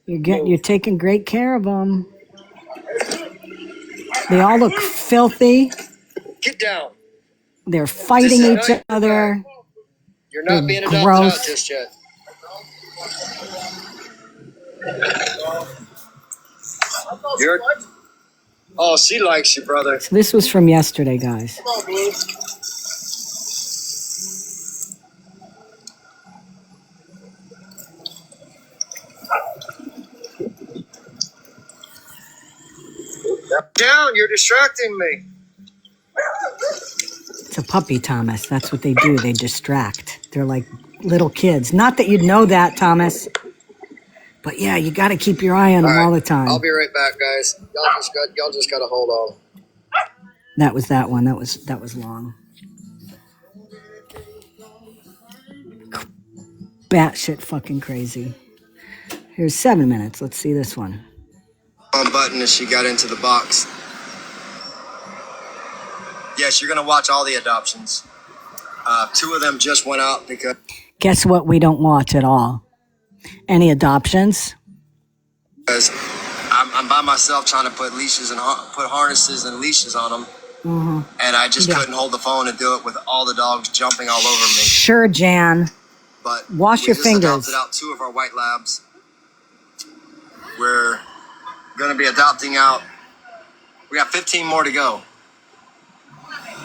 You're taking great care of them. They all look filthy. Get down. They're fighting each other. You're not They're being adopted gross. out just yet. You're... Oh, she likes you, brother. So this was from yesterday, guys. Come on, Blue. Down, you're distracting me. It's a puppy, Thomas. That's what they do. They distract. They're like little kids. Not that you'd know that, Thomas. But yeah, you got to keep your eye on them all the time. I'll be right back, guys. Y'all just got to hold on. That was that one. That was long. Batshit fucking crazy. Here's 7 minutes. Let's see this one. On button as she got into the box. Yes, you're gonna watch all the adoptions. 2 of them just went out because Guess what we don't watch at all? Any adoptions? I'm by myself trying to put leashes and put harnesses and leashes on them, and I just couldn't hold the phone and do it with all the dogs jumping all over me. Sure, Jan. But Wash your fingers. We just adopted out 2 of our white labs. We're going to be adopting out. We got 15 more to go.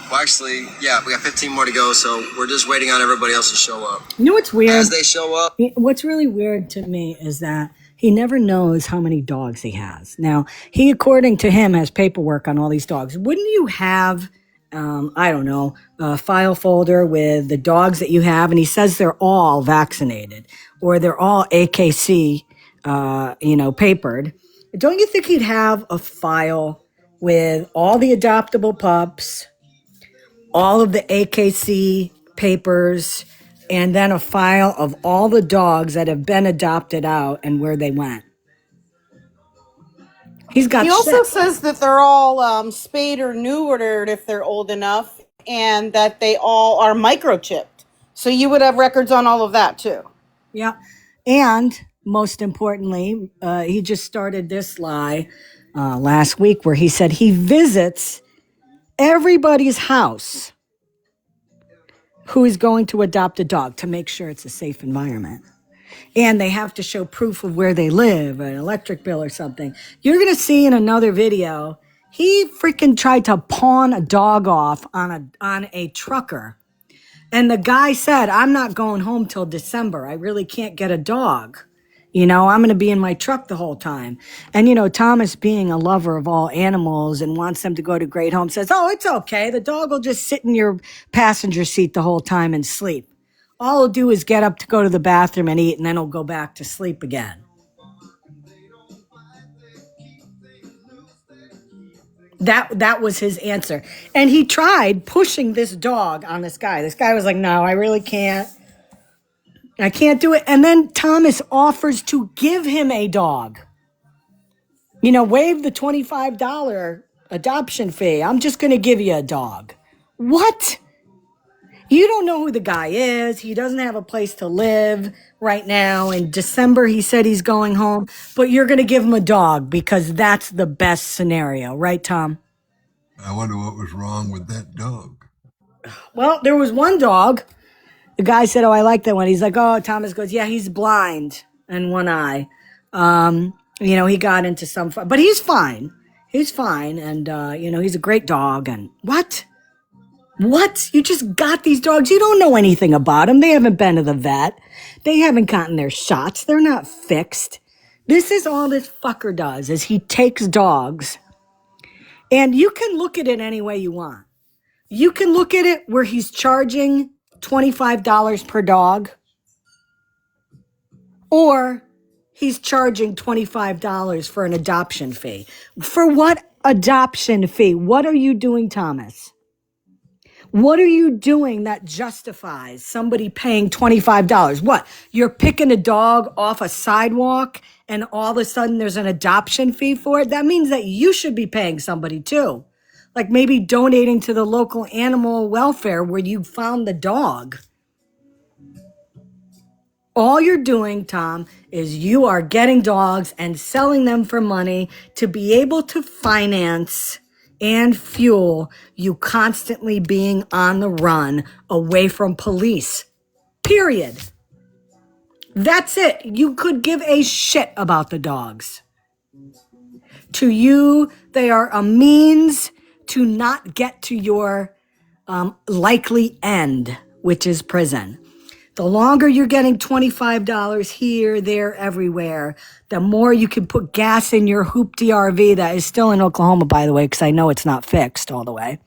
Well, actually, yeah, we got 15 more to go, so we're just waiting on everybody else to show up. You know what's weird? As they show up, What's really weird to me is that he never knows how many dogs he has. Now, he, according to him, has paperwork on all these dogs. Wouldn't you have, I don't know, a file folder with the dogs that you have? And he says they're all vaccinated or they're all AKC, papered. Don't you think he'd have a file with all the adoptable pups, all of the AKC papers, and then a file of all the dogs that have been adopted out and where they went? He's got He also shit. says that they're all spayed or neutered if they're old enough, and that they all are microchipped. So you would have records on all of that too. Yeah. And most importantly, he just started this lie last week where he said he visits everybody's house who is going to adopt a dog to make sure it's a safe environment. And they have to show proof of where they live, an electric bill or something. You're going to see in another video, he freaking tried to pawn a dog off on a trucker. And the guy said, I'm not going home till December. I really can't get a dog. I'm going to be in my truck the whole time. And, Thomas, being a lover of all animals and wants them to go to great homes, says, oh, it's okay. The dog will just sit in your passenger seat the whole time and sleep. All he'll do is get up to go to the bathroom and eat, and then he'll go back to sleep again. That was his answer. And he tried pushing this dog on this guy. This guy was like, no, I really can't. I can't do it. And then Thomas offers to give him a dog. Waive the $25 adoption fee. I'm just going to give you a dog. What? You don't know who the guy is. He doesn't have a place to live right now. In December, he said he's going home, but you're going to give him a dog because that's the best scenario, right, Tom? I wonder what was wrong with that dog. Well, there was one dog. The guy said, oh, I like that one. He's like, oh, Thomas goes, yeah, he's blind in one eye. He got into some fun, but he's fine. He's fine. And, he's a great dog. And what? What? You just got these dogs. You don't know anything about them. They haven't been to the vet. They haven't gotten their shots. They're not fixed. This is all this fucker does is he takes dogs, and you can look at it any way you want. You can look at it where he's charging $25 per dog, or he's charging $25 for an adoption fee. For what adoption fee? What are you doing, Thomas? What are you doing that justifies somebody paying $25? What? You're picking a dog off a sidewalk and all of a sudden there's an adoption fee for it? That means that you should be paying somebody too. Like maybe donating to the local animal welfare where you found the dog. All you're doing, Tom, is you are getting dogs and selling them for money to be able to finance and fuel you constantly being on the run away from police. Period. That's it. You could give a shit about the dogs. To you, they are a means to not get to your likely end, which is prison. The longer you're getting $25 here, there, everywhere, the more you can put gas in your hoopty RV that is still in Oklahoma, by the way, because I know it's not fixed all the way.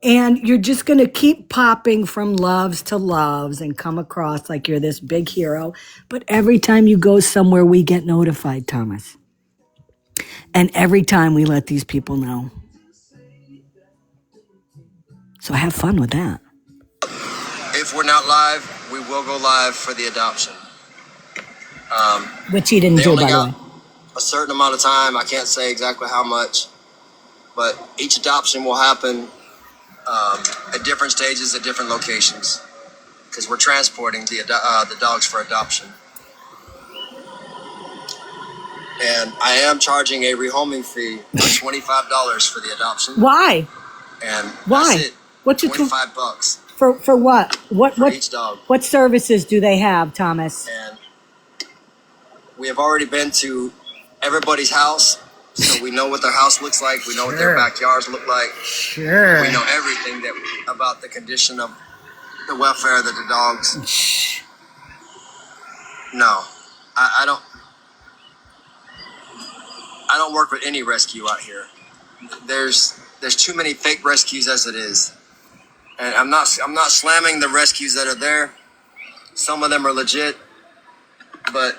And you're just going to keep popping from loves to loves and come across like you're this big hero. But every time you go somewhere, we get notified, Thomas. And every time we let these people know. So have fun with that. If we're not live, we will go live for the adoption. Which he didn't They do, only by the got way. a certain amount of time. I can't say exactly how much, but each adoption will happen at different stages at different locations because we're transporting the dogs for adoption. And I am charging a rehoming fee of $25 for the adoption. Why? And Why? that's it. What's your $25 for what? for each dog. What services do they have, Thomas? And we have already been to everybody's house, so we know what their house looks like. We know what their backyards look like. Sure. We know everything about the condition of the welfare of the dogs. No, I don't work with any rescue out here. There's too many fake rescues as it is, and I'm not slamming the rescues that are there. Some of them are legit, but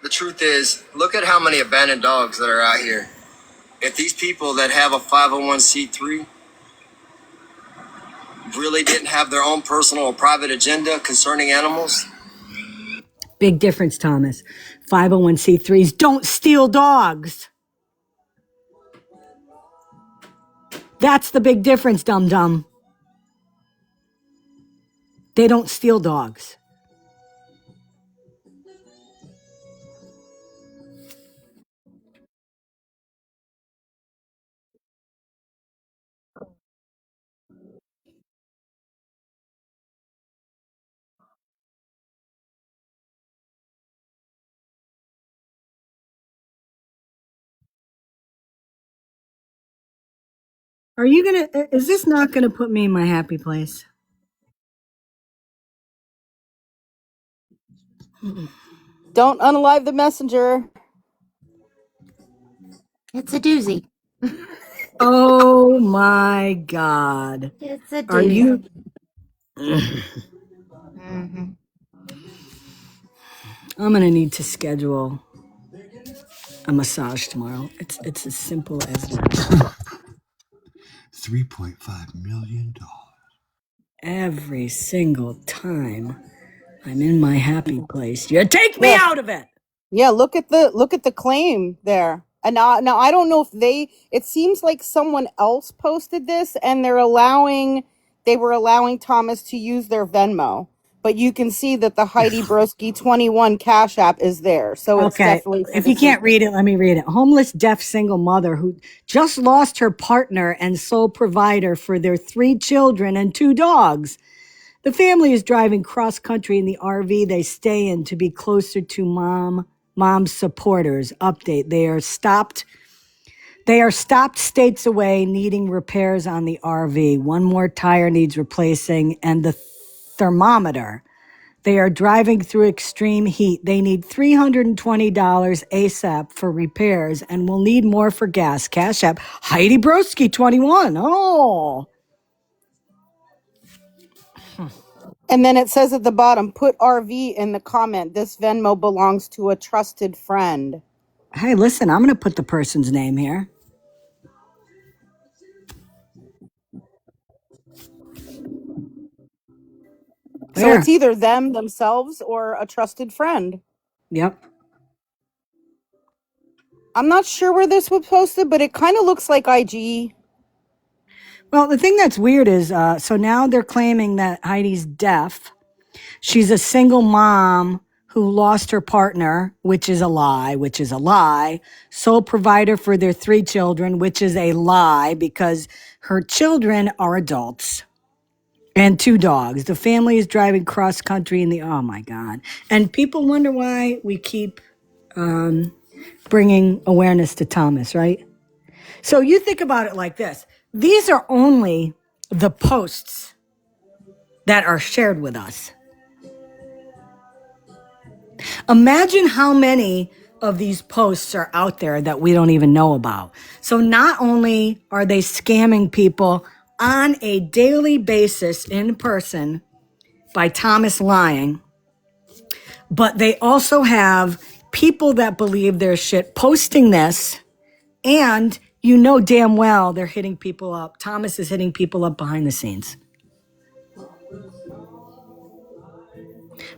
the truth is, look at how many abandoned dogs that are out here. If these people that have a 501c3 really didn't have their own personal or private agenda concerning animals. Big difference, Thomas. 501c3s don't steal dogs. That's the big difference, dum-dum. They don't steal dogs. Is this not gonna put me in my happy place? Don't unalive the messenger. It's a doozy. Oh my God. It's a Are doozy. you? Mm-hmm. I'm gonna need to schedule a massage tomorrow. It's as simple as that. $3.5 million. Every single time I'm in my happy place, you take me Yeah. out of it. Yeah, look at the claim there. And now I don't know if it seems like someone else posted this and they were allowing Thomas to use their Venmo. But you can see that the Heidi Broski 21 Cash App is there. So it's Okay, definitely for if the you can't read it, let me read it. Homeless, deaf, single mother who just lost her partner and sole provider for their 3 children and 2 dogs. The family is driving cross country in the RV they stay in to be closer to mom's supporters. Update: They are stopped states away, needing repairs on the RV. One more tire needs replacing, and the thermometer. They are driving through extreme heat. They need $320 ASAP for repairs and will need more for gas. Cash App, Heidi Broski 21. Oh. And then it says at the bottom, put RV in the comment. This Venmo belongs to a trusted friend. Hey, listen, I'm going to put the person's name here. So There. it's either them themselves or a trusted friend. Yep. I'm not sure where this was posted, but it kind of looks like IG. Well, the thing that's weird is, so now they're claiming that Heidi's deaf. She's a single mom who lost her partner, which is a lie. Sole provider for their 3 children, which is a lie because her children are adults. And 2 dogs. The family is driving cross country in the, oh my God. And people wonder why we keep bringing awareness to Thomas, right? So you think about it like this. These are only the posts that are shared with us. Imagine how many of these posts are out there that we don't even know about. So not only are they scamming people on a daily basis in person by Thomas lying, but they also have people that believe their shit posting this, and you know damn well they're hitting people up. Thomas is hitting people up behind the scenes.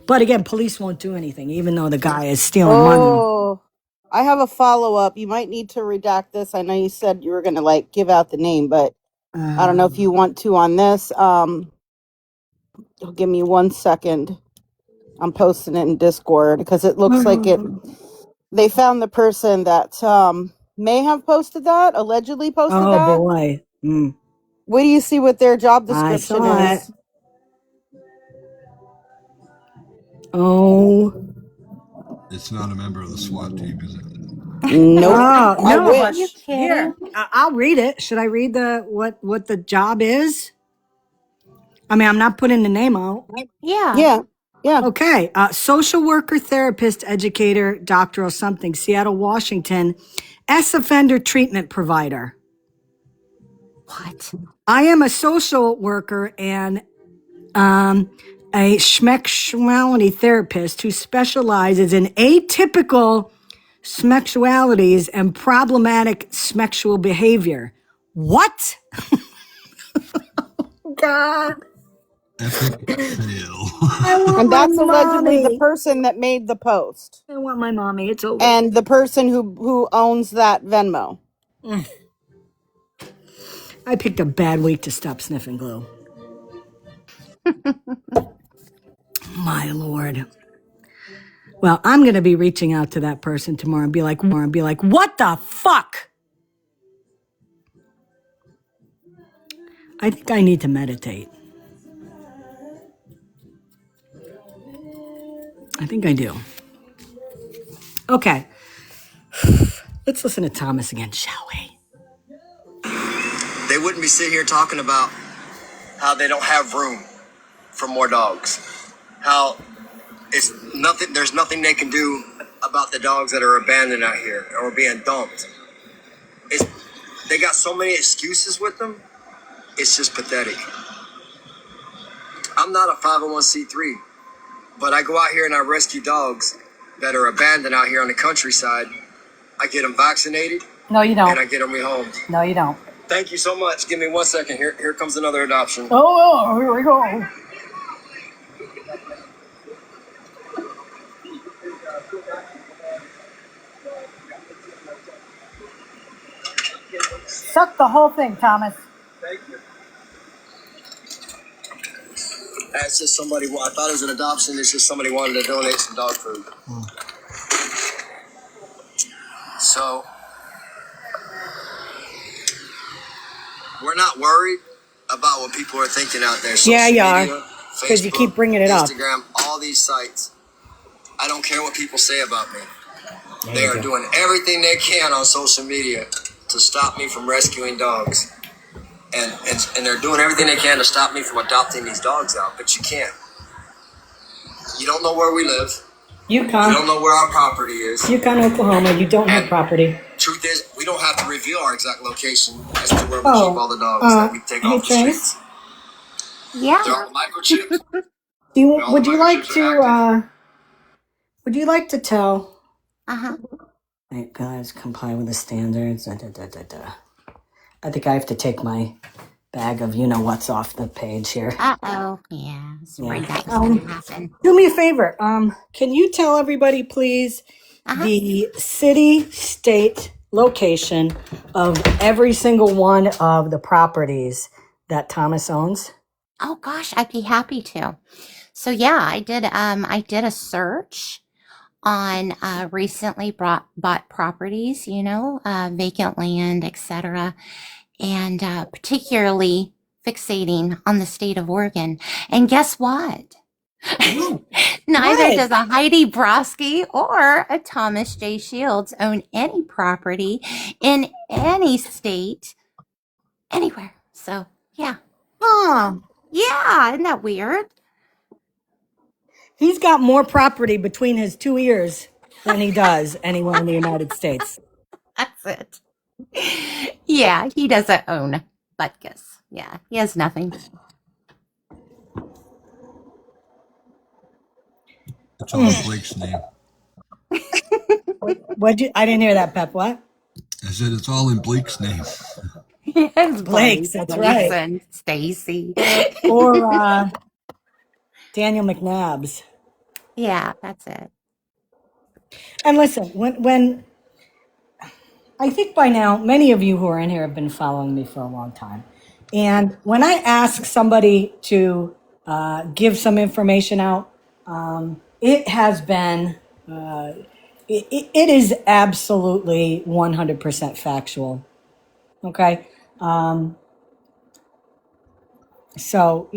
But again, police won't do anything, even though the guy is stealing money. Oh, I have a follow-up. You might need to redact this. I know you said you were going to give out the name, but I don't know if you want to on this. Give me 1 second. I'm posting it in Discord because it looks like they found the person that may have posted that, allegedly posted Oh that. boy. What do you see what their job description I is? saw it. Oh. It's not a member of the SWAT team, is it? Nope. Oh, I no, wish. but You kidding? here, I'll read it. Should I read what the job is? I mean, I'm not putting the name out. Yeah. Yeah. Okay. Social worker, therapist, educator, doctoral something, Seattle, Washington, offender treatment provider. What? I am a social worker and a sexuality therapist who specializes in atypical sexualities and problematic sexual behavior. What? God. Epic fail. I want And my that's allegedly the mommy. person that made the post. I want my mommy. It's over. And the person who owns that Venmo. I picked a bad week to stop sniffing glue. My Lord. Well, I'm going to be reaching out to that person tomorrow and be like, what the fuck? I think I need to meditate. I think I do. Okay. Let's listen to Thomas again, shall we? They wouldn't be sitting here talking about how they don't have room for more dogs. How there's nothing they can do about the dogs that are abandoned out here or being dumped. They got so many excuses with them. It's just pathetic. I'm not a 501c3, but I go out here and I rescue dogs that are abandoned out here on the countryside. I get them vaccinated. No, you don't. And I get them rehomed. No, you don't. Thank you so much. Give me 1 second. Here comes another adoption. Oh, here we go. Suck the whole thing, Thomas. Thank you. That's just somebody. I thought it was an adoption. It's just somebody wanted to donate some dog food. So we're not worried about what people are thinking out there. Social You are, media, because you Facebook, keep bringing it up. Instagram, all these sites. I don't care what people say about me. There They you are go. doing everything they can on social media to stop me from rescuing dogs. And they're doing everything they can to stop me from adopting these dogs out, but you can't. You don't know where we live. You don't know where our property is. Yukon, Oklahoma. You don't have property. Truth is, we don't have to reveal our exact location as to where we keep all the dogs that we take off the streets. Yeah. They're all microchipped. Would you like to tell? Right, guys, comply with the standards. I think I have to take my bag of what's off the page here. Uh-oh. Yeah. Right, that was going to happen. Do me a favor. Can you tell everybody, please, the city, state, location of every single one of the properties that Thomas owns? Oh gosh, I'd be happy to. So yeah, I did a search on recently bought properties, vacant land, etc. And particularly fixating on the state of Oregon. And guess what? Neither does a Heidi Broski or a Thomas J. Shields own any property in any state anywhere. So, yeah. Yeah, isn't that weird? He's got more property between his two ears than he does anywhere in the United States. That's it. Yeah, he doesn't own Butkus. Yeah, he has nothing. It's all in Blake's name. I didn't hear that, Pep. What? I said it's all in Blake's name. Yes, Blake's, that's right. And Stacy. Or Daniel McNabb's. Yeah, that's it. And listen, when I think by now, many of you who are in here have been following me for a long time. And when I ask somebody to give some information out, it has been, it is absolutely 100% factual. Okay? So,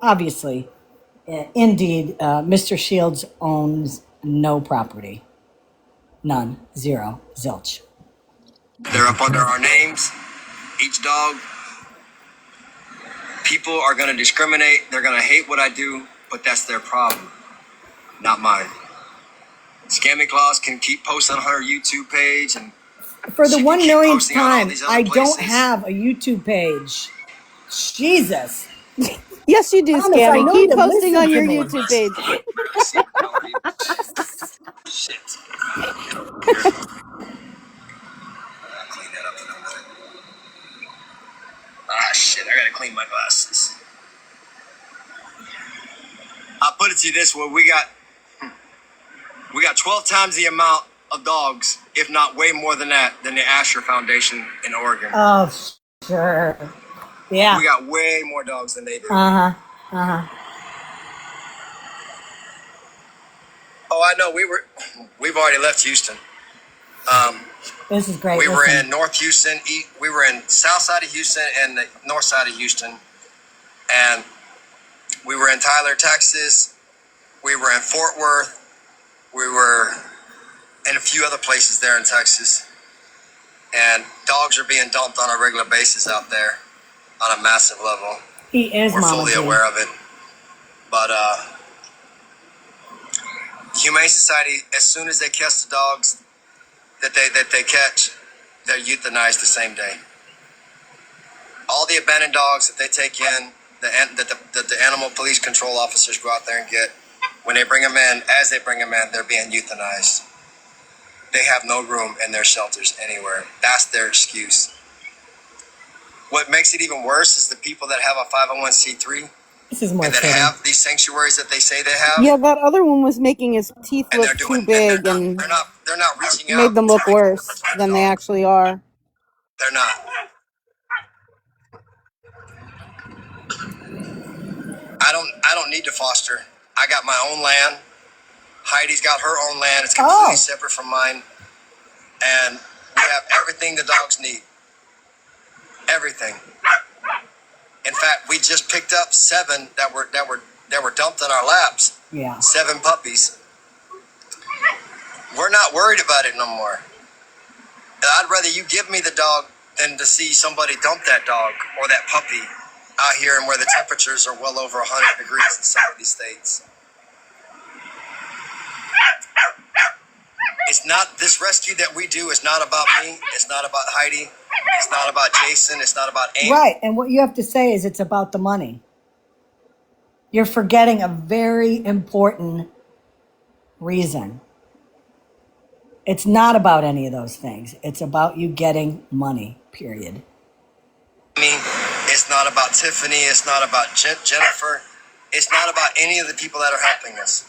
obviously, indeed, Mr. Shields owns no property. None. Zero. Zilch. They're up under our names. Each dog. People are going to discriminate. They're going to hate what I do, but that's their problem, not mine. Scammy Claus can keep posting on her YouTube page, and for the 1 millionth time, I places. don't have a YouTube page. Jesus. Yes, you do, Thomas, I Scammy. know Keep you posting listen on to your me. YouTube page. Shit. Clean that up in a minute. Ah, shit. I gotta clean my glasses. I'll put it to you this way. We got 12 times the amount of dogs, if not way more than that, than the Asher Foundation in Oregon. Oh, sure. Yeah. We got way more dogs than they do. Uh-huh. Oh, I know. We've already left Houston. This is great. We were in North Houston. We were in south side of Houston and the north side of Houston. And we were in Tyler, Texas. We were in Fort Worth. We were in a few other places there in Texas. And dogs are being dumped on a regular basis out there on a massive level. He is. We're fully aware of it. But Humane Society, as soon as they catch the dogs that they catch, they're euthanized the same day. All the abandoned dogs that they take in, that the animal police control officers go out there and get, when they bring them in, as they bring them in, they're being euthanized. They have no room in their shelters anywhere. That's their excuse. What makes it even worse is the people that have a 501c3 This is more and that fitting. have these sanctuaries that they say they have. Yeah, that other one was making his teeth And look too big and they're not reaching made out them to look worse than they actually are. They're not. I don't need to foster. I got my own land. Heidi's got her own land. It's completely separate from mine. And we have everything the dogs need. Everything. In fact, we just picked up 7 that were dumped in our laps. Yeah. 7 puppies. We're not worried about it no more. I'd rather you give me the dog than to see somebody dump that dog or that puppy out here and where the temperatures are well over 100 degrees in some of these states. It's not, this rescue that we do is not about me. It's not about Heidi. It's not about Jason. It's not about Amy. Right. And what you have to say is it's about the money. You're forgetting a very important reason. It's not about any of those things. It's about you getting money, period. It's not about Tiffany. It's not about Jennifer. It's not about any of the people that are helping us.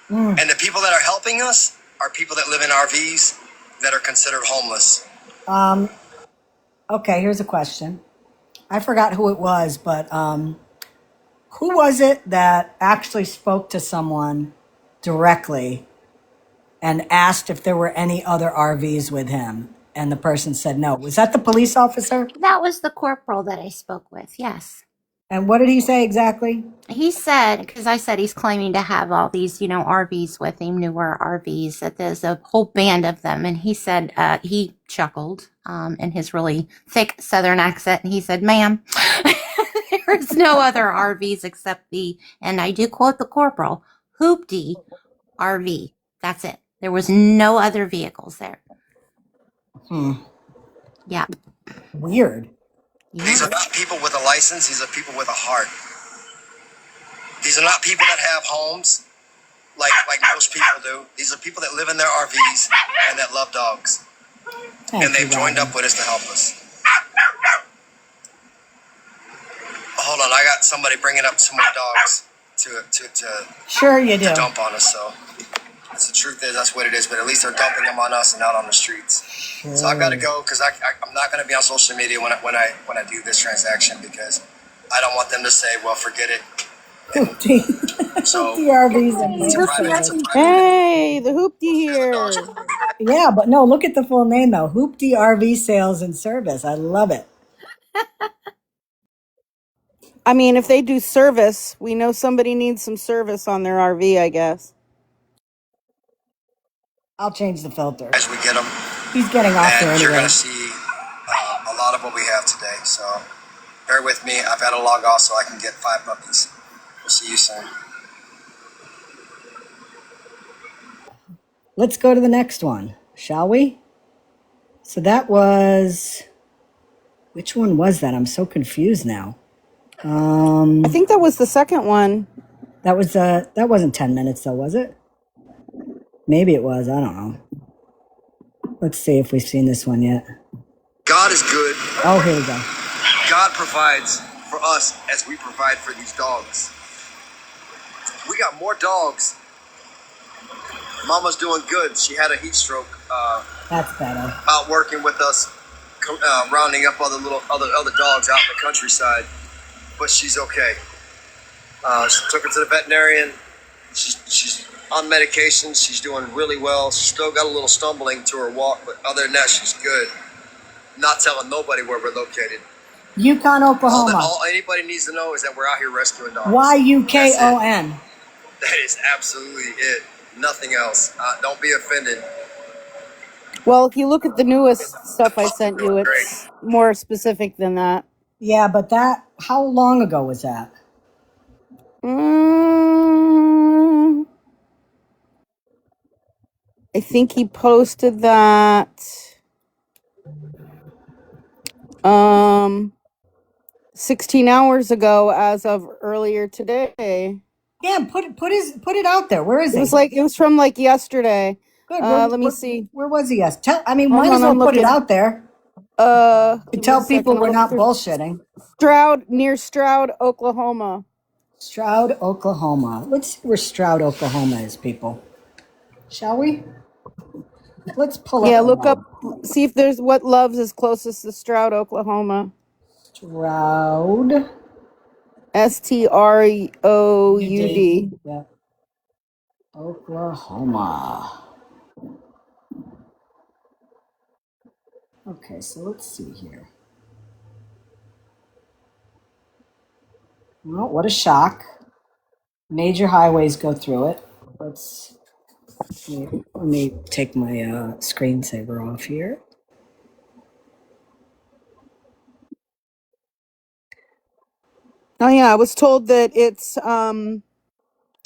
And the people that are helping us are people that live in RVs that are considered homeless. Okay, here's a question. I forgot who it was, but who was it that actually spoke to someone directly and asked if there were any other RVs with him? And the person said no. Was that the police officer? That was the corporal that I spoke with, yes. And what did he say exactly? He said, because I said he's claiming to have all these, RVs with him, newer RVs, that there's a whole band of them. And he said, he chuckled in his really thick Southern accent. And he said, ma'am, there is no other RVs except the, and I do quote the corporal, hoopty RV. That's it. There was no other vehicles there. Yeah. Weird. These are not people with a license. These are people with a heart. These are not people that have homes like most people do. These are people that live in their RVs and that love dogs. And they've joined up with us to help us. Hold on, I got somebody bringing up some more dogs to Sure you do. dump on us. So that's the truth is that's what it is. But at least they're dumping them on us and not on the streets. Sure. So I got to go because I'm not going to be on social media when I do this transaction because I don't want them to say, well, forget it. So the RVs and it's a private. Hey, the hoopty here. Yeah, but no, look at the full name though. Hoopty RV Sales and Service. I love it. I mean, if they do service, we know somebody needs some service on their RV, I guess. I'll change the filter. As we get them, He's getting off there and you're anyway. going to see a lot of what we have today. So bear with me. I've got to log off so I can get 5 puppies. We'll see you soon. Let's go to the next one, shall we? So that was, which one was that? I'm so confused now. I think that was the second one. That wasn't 10 minutes though, was it? Maybe it was. I don't know. Let's see if we've seen this one yet. God is good. Oh, here we go. God provides for us as we provide for these dogs. We got more dogs. Mama's doing good. She had a heat stroke. That's better. Out working with us, rounding up other dogs out in the countryside, but she's okay. She took her to the veterinarian. She's on medication. She's doing really well. She's still got a little stumbling to her walk, but other than that, she's good. Not telling nobody where we're located. Yukon, Oklahoma. All anybody needs to know is that we're out here rescuing dogs. YUKON. That is absolutely it. Nothing else. Don't be offended. Well, if you look at the newest stuff I sent you, it's more specific than that. Yeah, but how long ago was that? I think he posted that 16 hours ago as of earlier today. Yeah, put it out there. Where is he? It was from like yesterday. Good. Let me see. Where was he? Yes. Might Hold as on, well I'm put it looking. out there To to tell people we're not bullshitting. Near Stroud, Oklahoma. Stroud, Oklahoma. Let's see where Stroud, Oklahoma is, people. Shall we? Let's pull up. Yeah, look up, see if there's what Loves is closest to Stroud, Oklahoma. Stroud. Stroud. Yeah. Oklahoma. Okay, so let's see here. Well, what a shock. Major highways go through it. Let me take my screensaver off here. Oh yeah, I was told that it's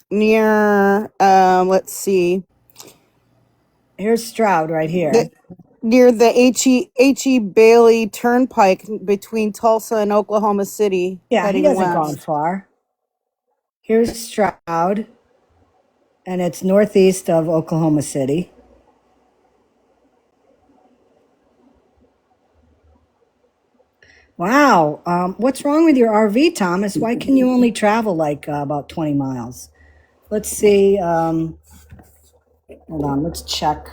near let's see. Here's Stroud right here. Near the H.E. Bailey Turnpike between Tulsa and Oklahoma City. Yeah, he hasn't west. gone far. Here's Stroud, and it's northeast of Oklahoma City. Wow. What's wrong with your RV, Thomas? Why can you only travel like about 20 miles? Let's see. Hold on, let's check.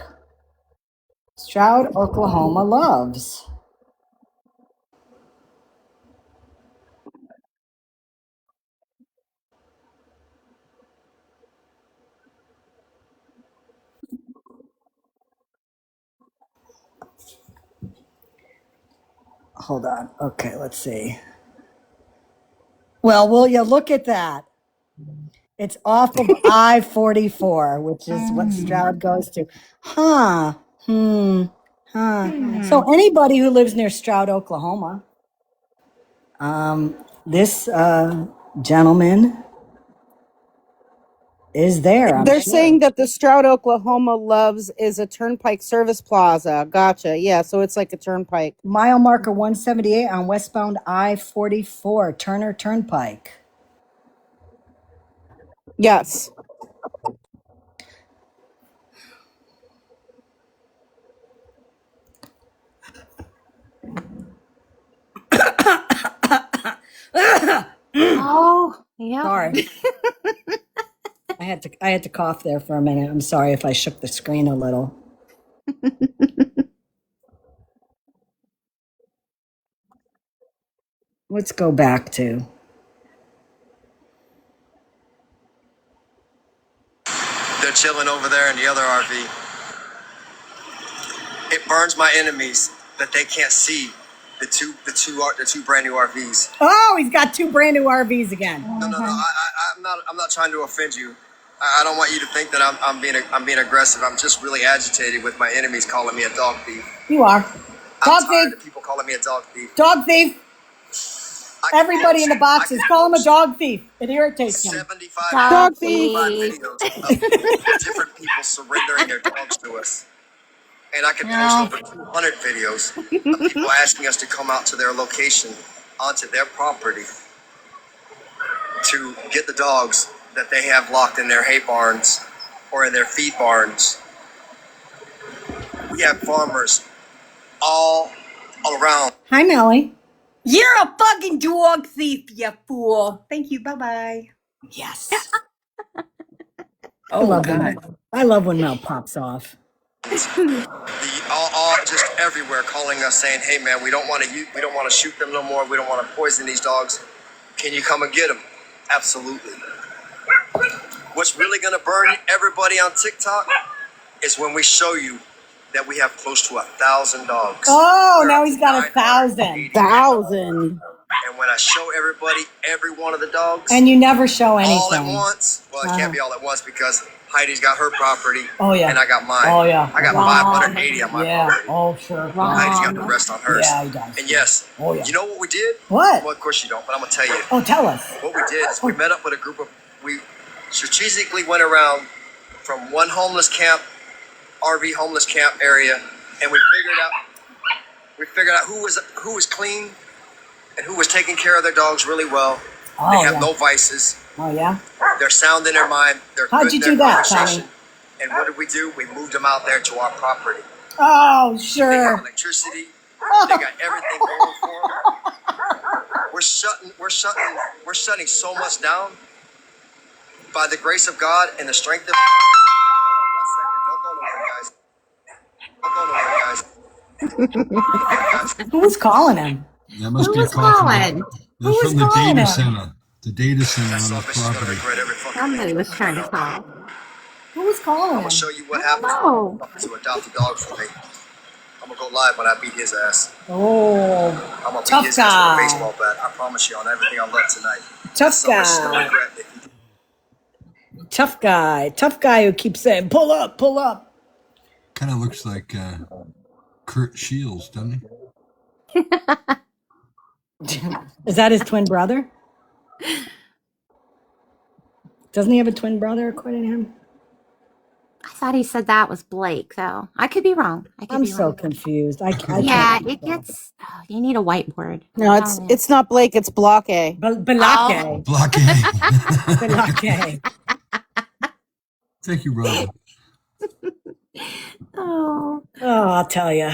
Stroud, Oklahoma Loves. Hold on. Okay, let's see. Well, will you look at that? It's off of I-44, which is what Stroud goes to. Huh. So anybody who lives near Stroud, Oklahoma, this gentleman is there. They're saying that the Stroud, Oklahoma Loves is a turnpike service plaza. Gotcha. Yeah, so it's like a turnpike. Mile marker 178 on westbound I-44, Turner Turnpike. Yes. Oh, yeah. Sorry. I had to cough there for a minute. I'm sorry if I shook the screen a little. Let's go back to. They're chilling over there in the other RV. It burns my enemies that they can't see the two brand new RVs. Oh, he's got two brand new RVs again. No. I'm not trying to offend you. I don't want you to think that I'm being aggressive. I'm just really agitated with my enemies calling me a dog thief. You are. I'm tired of people calling me a dog thief. Dog thief. Everybody in the boxes call him a dog thief. It irritates him. 75 Dog thief. videos of different people surrendering their dogs to us. And I could post over 200 videos of people asking us to come out to their location, onto their property, to get the dogs that they have locked in their hay barns or in their feed barns. We have farmers all around. Hi, Melly. You're a fucking dog thief, you fool. Thank you. Bye-bye. Yes. Oh, God. I love when Mel pops off. All just everywhere calling us saying, "Hey man, we don't want to shoot them no more. We don't want to poison these dogs. Can you come and get them?" Absolutely. What's really gonna burn everybody on TikTok is when we show you that we have close to 1,000 dogs. Oh, now he's got 1,000. 1,000. And when I show everybody every one of the dogs, And you never show anything. all at once. Well, it can't be all at once because Heidi's got her property. Oh, yeah. And I got mine. Oh, yeah. I got 580 on my property. Oh, sure. And Heidi's got the rest on hers. Yeah, he does. And yes, Oh, yeah. you know what we did? What? Well, of course you don't, but I'm gonna tell you. Oh, tell us. What we did is we met up with a group of, we strategically went around from one homeless camp RV homeless camp area, and we figured out who was clean and who was taking care of their dogs really well. They have no vices. Oh, yeah? They're sound in their mind. They're How'd good you in their do that, conversation. Tommy? And what did we do? We moved them out there to our property. Oh, They have sure. electricity. They got everything going for them. We're shutting so much down by the grace of God and the strength of. Hold on 1 second. Don't go nowhere, guys. Who was calling him? That must Who be a was call from calling? that's was from the calling data him? center. The data center That on son the of a bitch is gonna property. regret every fucking Somebody minute. was trying to call. Who was calling I'm him? gonna show you what happens Oh, to adopt a dog for me. I'm gonna go live when I beat his ass. Oh, I'm gonna tough beat his ass guy. with a baseball bat. I promise you on everything I love tonight. Tough Son of a bitch is gonna guy. regret it. Tough guy who keeps saying, pull up, pull up. Kind of looks like Kurt Shields, doesn't he? Is that his twin brother? Doesn't he have a twin brother according to him? I thought he said that was Blake, though. I could be wrong. I'm so confused. I Yeah, can't. it gets. Oh, you need a whiteboard. No, I'm it's telling you. it's not Blake. It's Block A. Balake. Block A. Balake. Thank you, Robin. Oh, Oh, I'll tell you.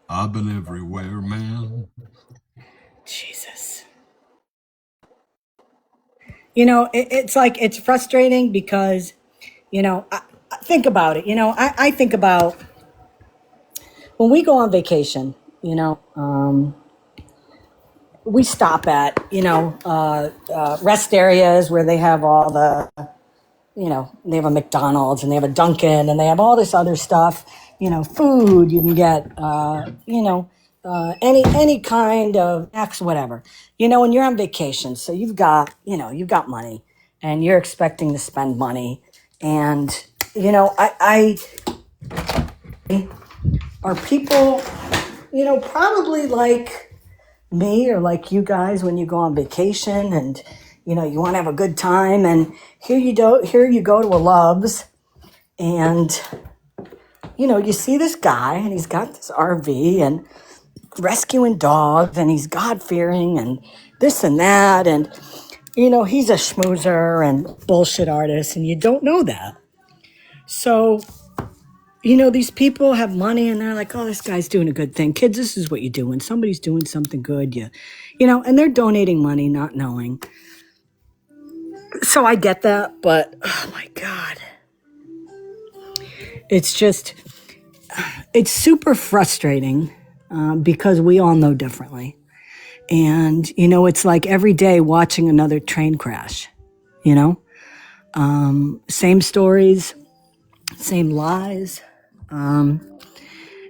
I've been everywhere, man. Jesus. You know, it's like, it's frustrating because, you know, I think about it. You know, I think about when we go on vacation, you know, we stop at, you know, rest areas where they have all the, you know, they have a McDonald's and they have a Dunkin' and they have all this other stuff, you know, food you can get, you know, any kind of X, whatever, you know, when you're on vacation. So you've got, you know, you've got money and you're expecting to spend money. And, you know, I are people, you know, probably like me or like you guys when you go on vacation and, you know, you want to have a good time. And here you go to a Love's and, you know, you see this guy and he's got this RV and rescuing dogs and he's God-fearing and this and that. And, you know, he's a schmoozer and bullshit artist and you don't know that. So, you know, these people have money and they're like, oh, this guy's doing a good thing. Kids, this is what you do when somebody's doing something good. You know, and they're donating money not knowing. So I get that, but oh my God. It's just, it's super frustrating because we all know differently. And, you know, it's like every day watching another train crash, you know? Same stories, same lies,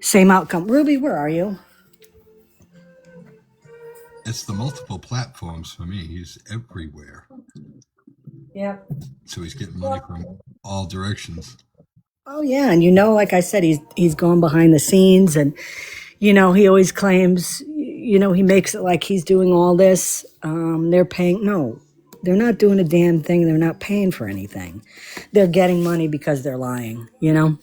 same outcome. Ruby, where are you? It's the multiple platforms for me. He's everywhere. Yeah. So he's getting money from all directions. Oh yeah, and you know, like I said, he's going behind the scenes, and you know, he always claims, you know, he makes it like he's doing all this. They're paying. No, they're not doing a damn thing. They're not paying for anything. They're getting money because they're lying. You know,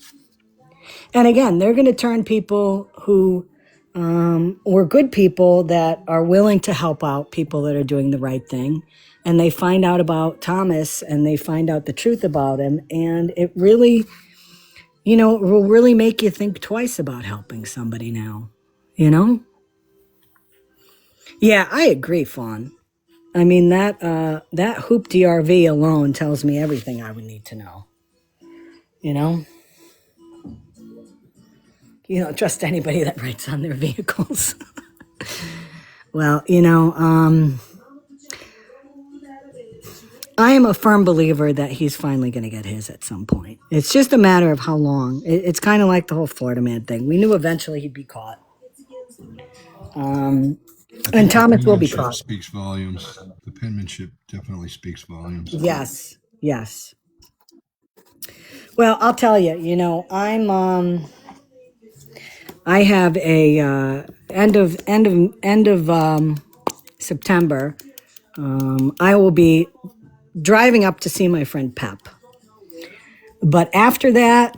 and again, they're going to turn people who or good people that are willing to help out people that are doing the right thing. And they find out about Thomas and they find out the truth about him. And it really, you know, it will really make you think twice about helping somebody now, you know? Yeah, I agree, Fawn. I mean, that Hoop DRV alone tells me everything I would need to know, you know? You don't trust anybody that writes on their vehicles. Well, you know, I am a firm believer that he's finally going to get his at some point. It's just a matter of how long. It's kind of like the whole Florida man thing. We knew eventually he'd be caught. And Thomas will be caught. Speaks volumes. The penmanship definitely speaks volumes. Yes, yes. Well, I'll tell you. You know, I have a end of September. I will be driving up to see my friend Pep. But after that,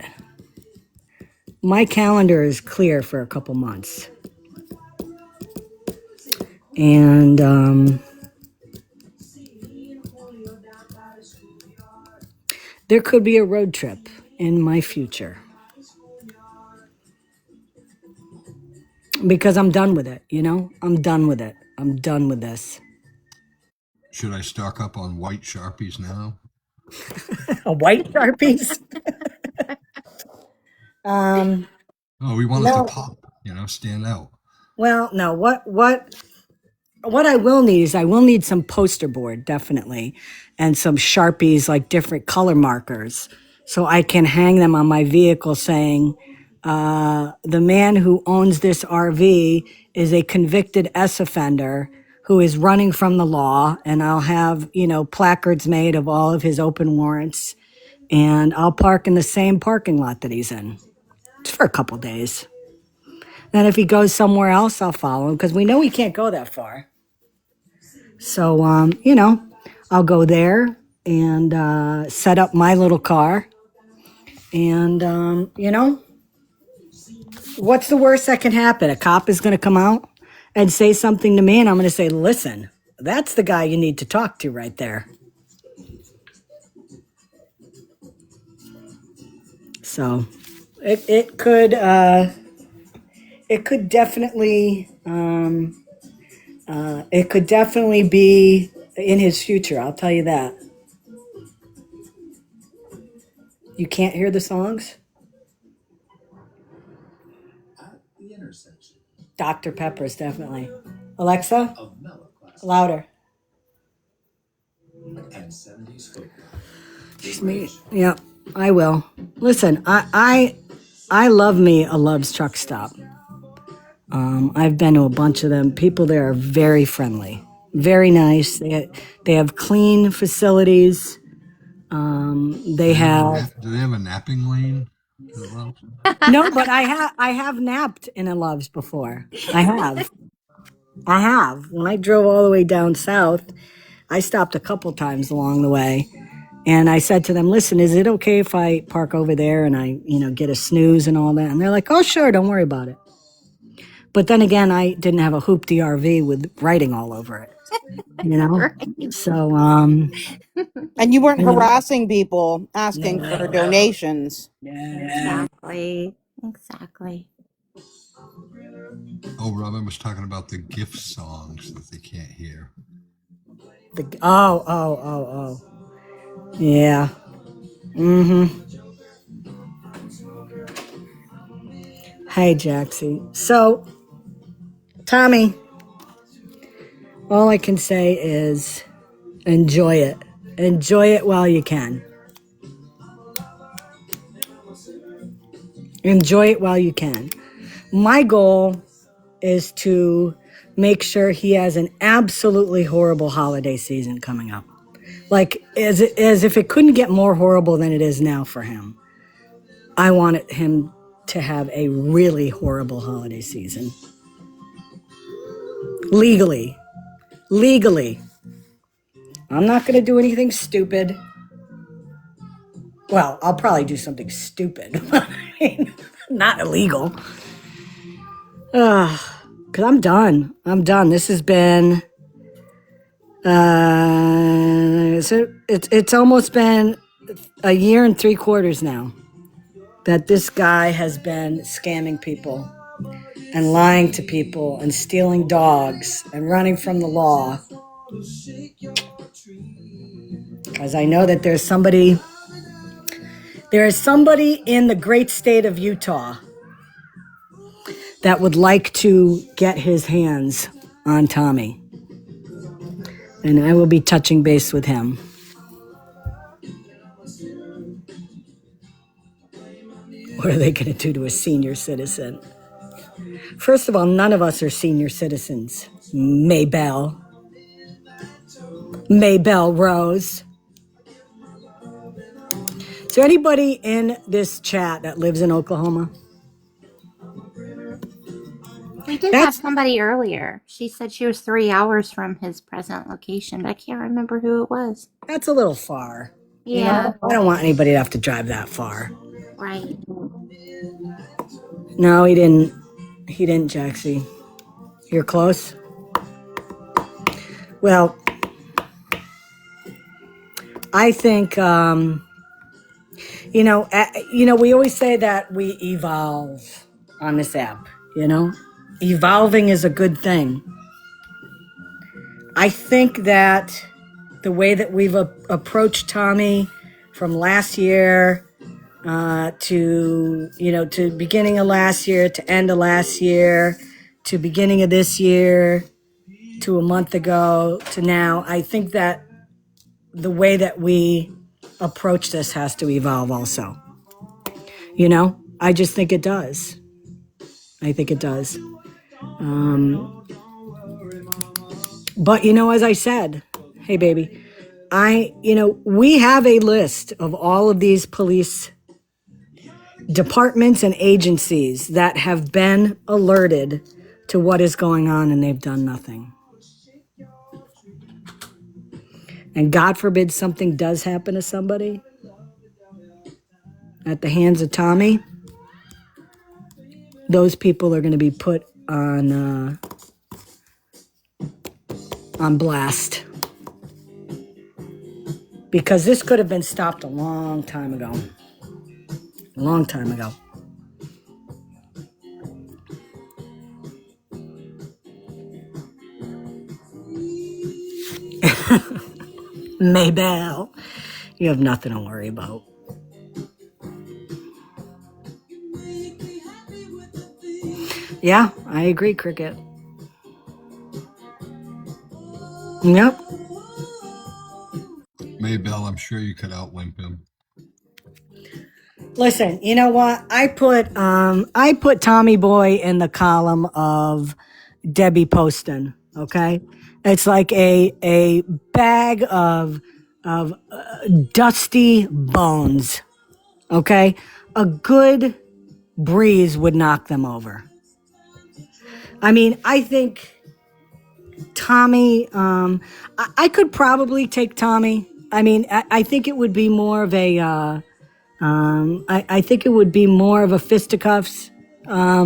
my calendar is clear for a couple months. And there could be a road trip in my future. Because I'm done with it, you know? I'm done with it. I'm done with this. Should I stock up on white Sharpies now? A white Sharpies? Oh, we want it to No. pop, stand out. Well, no. What I will need is I will need some poster board, definitely, and some Sharpies, like different color markers, so I can hang them on my vehicle saying, the man who owns this RV is a convicted S offender who is running from the law. And I'll have, placards made of all of his open warrants, and I'll park in the same parking lot that he's in just for a couple days. And if he goes somewhere else, I'll follow him because we know he can't go that far. So, I'll go there and set up my little car. And, what's the worst that can happen? A cop is going to come out and say something to me, and I'm going to say, listen, that's the guy you need to talk to right there. So it could definitely it could definitely be in his future. I'll tell you that. You can't hear the songs? Dr. Pepper's definitely. Alexa, louder. She's me. Yeah, I will. Listen, I love me a Love's Truck Stop. I've been to a bunch of them. People there are very friendly, very nice. They have clean facilities. They have Do they have a napping lane? no, but I have napped in a Love's before. I have. When I drove all the way down south, I stopped a couple times along the way. And I said to them, listen, is it okay if I park over there and I, get a snooze and all that? And they're like, oh, sure, don't worry about it. But then again, I didn't have a hoopty RV with writing all over it, Right. So, And you weren't harassing people asking for donations. Exactly. Exactly. Oh, Robin was talking about the gift songs that they can't hear. Oh. Yeah. Mm-hmm. Hey, Jaxie. So, Tommy, all I can say is enjoy it. Enjoy it while you can. Enjoy it while you can. My goal is to make sure he has an absolutely horrible holiday season coming up. Like, as if it couldn't get more horrible than it is now for him. I wanted him to have a really horrible holiday season. Legally. I'm not going to do anything stupid. Well, I'll probably do something stupid. Not illegal. Because I'm done. This has been... so it's almost been a year and 3/4 now that this guy has been scamming people and lying to people and stealing dogs and running from the law. Because I know that there is somebody in the great state of Utah that would like to get his hands on Tommy. And I will be touching base with him. What are they going to do to a senior citizen? First of all, none of us are senior citizens. Maybelle Rose. Is there anybody in this chat that lives in Oklahoma? We did have somebody earlier. She said she was 3 hours from his present location, but I can't remember who it was. That's a little far. You know, Yeah, I don't want anybody to have to drive that far. right. No, he didn't. He didn't, Jaxie. You're close. Well, I think we always say that we evolve on this app. You know, evolving is a good thing. I think that the way that we've approached Tommy from last year to beginning of last year to end of last year to beginning of this year to a month ago to now, I think that the way that we approach this has to evolve also. You know, I just think it does. I think it does. But, as I said, hey, baby, we have a list of all of these police departments and agencies that have been alerted to what is going on and they've done nothing. And God forbid something does happen to somebody at the hands of Tommy, those people are going to be put on blast. Because this could have been stopped a long time ago. A long time ago. Maybell, you have nothing to worry about. Yeah, I agree, Cricket. Yep. Maybell, I'm sure you could outlimp him. Listen, you know what? I put Tommy Boy in the column of Debbie Poston. Okay, it's like a bag of dusty bones. Okay, a good breeze would knock them over. I mean, I think Tommy. I could probably take Tommy. I mean, I think it would be more of a. I think it would be more of a fisticuffs. I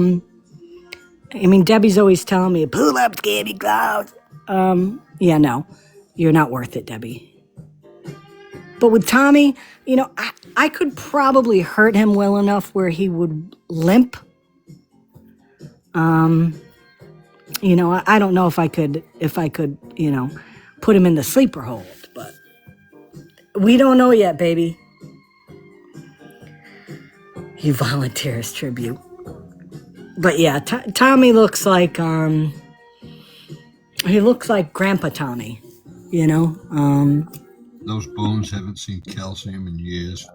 mean, Debbie's always telling me, pull up, Scammy Clouds. Yeah, no, you're not worth it, Debbie. But with Tommy, I could probably hurt him well enough where he would limp. I don't know if I could, put him in the sleeper hold, but we don't know yet, baby. He volunteers tribute. But yeah, Tommy looks like, he looks like Grandpa Tommy, Those bones haven't seen calcium in years.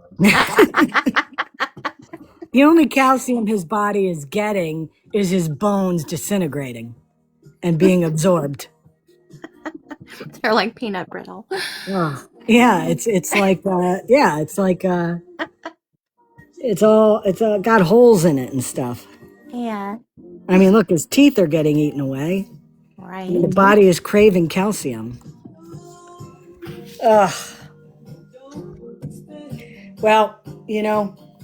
The only calcium his body is getting is his bones disintegrating and being absorbed. They're like peanut brittle. Oh. Yeah, it's like it's got holes in it and stuff. Yeah, I mean, look, his teeth are getting eaten away. right. And the body is craving calcium. Ugh. Well,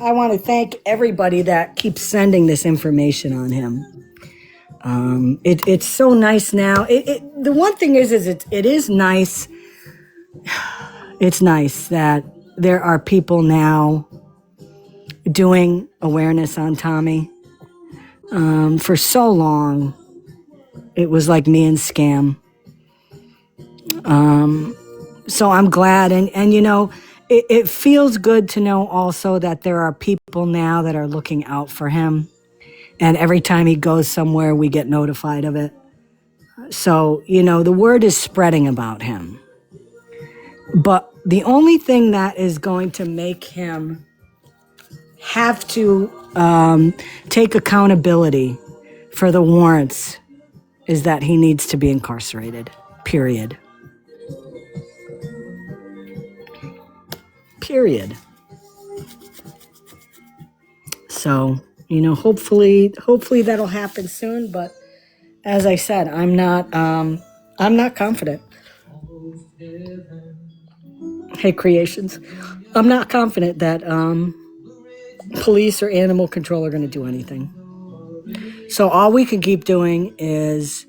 I want to thank everybody that keeps sending this information on him. It's so nice now. The one thing is it is nice. It's nice that there are people now doing awareness on Tommy. For so long, it was like me and Scam. So I'm glad, and it feels good to know also that there are people now that are looking out for him. And every time he goes somewhere, we get notified of it. So, the word is spreading about him. But the only thing that is going to make him have to take accountability for the warrants is that he needs to be incarcerated, period. Period. So, hopefully that'll happen soon. But as I said, I'm not confident. Hey, Creations. I'm not confident that police or animal control are going to do anything. So all we can keep doing is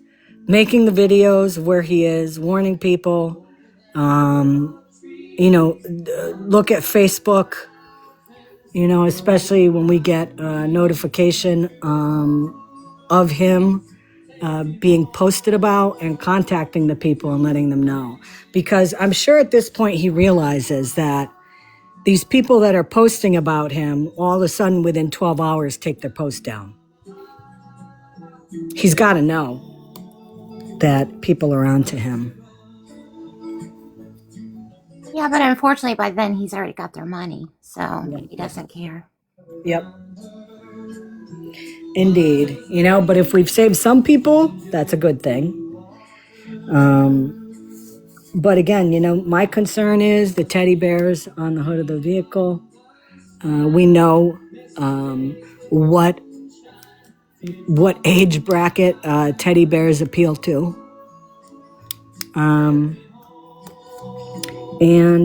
making the videos of where he is, warning people, look at Facebook, especially when we get a notification of him being posted about, and contacting the people and letting them know. Because I'm sure at this point he realizes that these people that are posting about him, all of a sudden within 12 hours, take their post down. He's got to know that people are onto him. Yeah, but unfortunately by then he's already got their money, so he doesn't care. Yep. Indeed. But if we've saved some people, that's a good thing. But again, my concern is the teddy bears on the hood of the vehicle. We know what age bracket teddy bears appeal to. And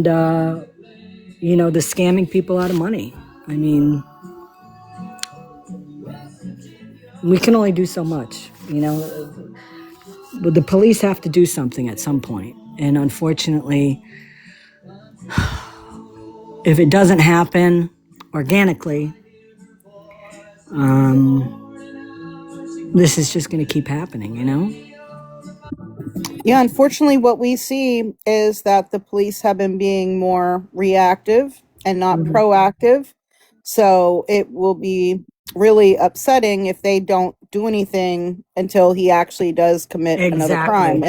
the scamming people out of money. I mean, we can only do so much, but the police have to do something at some point. And unfortunately, if it doesn't happen organically, this is just going to keep happening, Yeah, unfortunately, what we see is that the police have been being more reactive and not proactive. So it will be really upsetting if they don't do anything until he actually does commit another crime.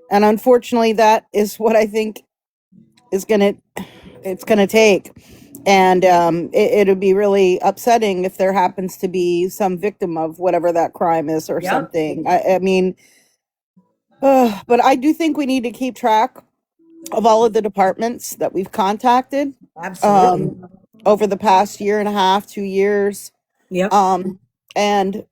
And unfortunately, that is what I think is it's gonna take. And it'll be really upsetting if there happens to be some victim of whatever that crime is or something. I mean, but I do think we need to keep track of all of the departments that we've contacted over the past year and a half, 2 years. Yep. And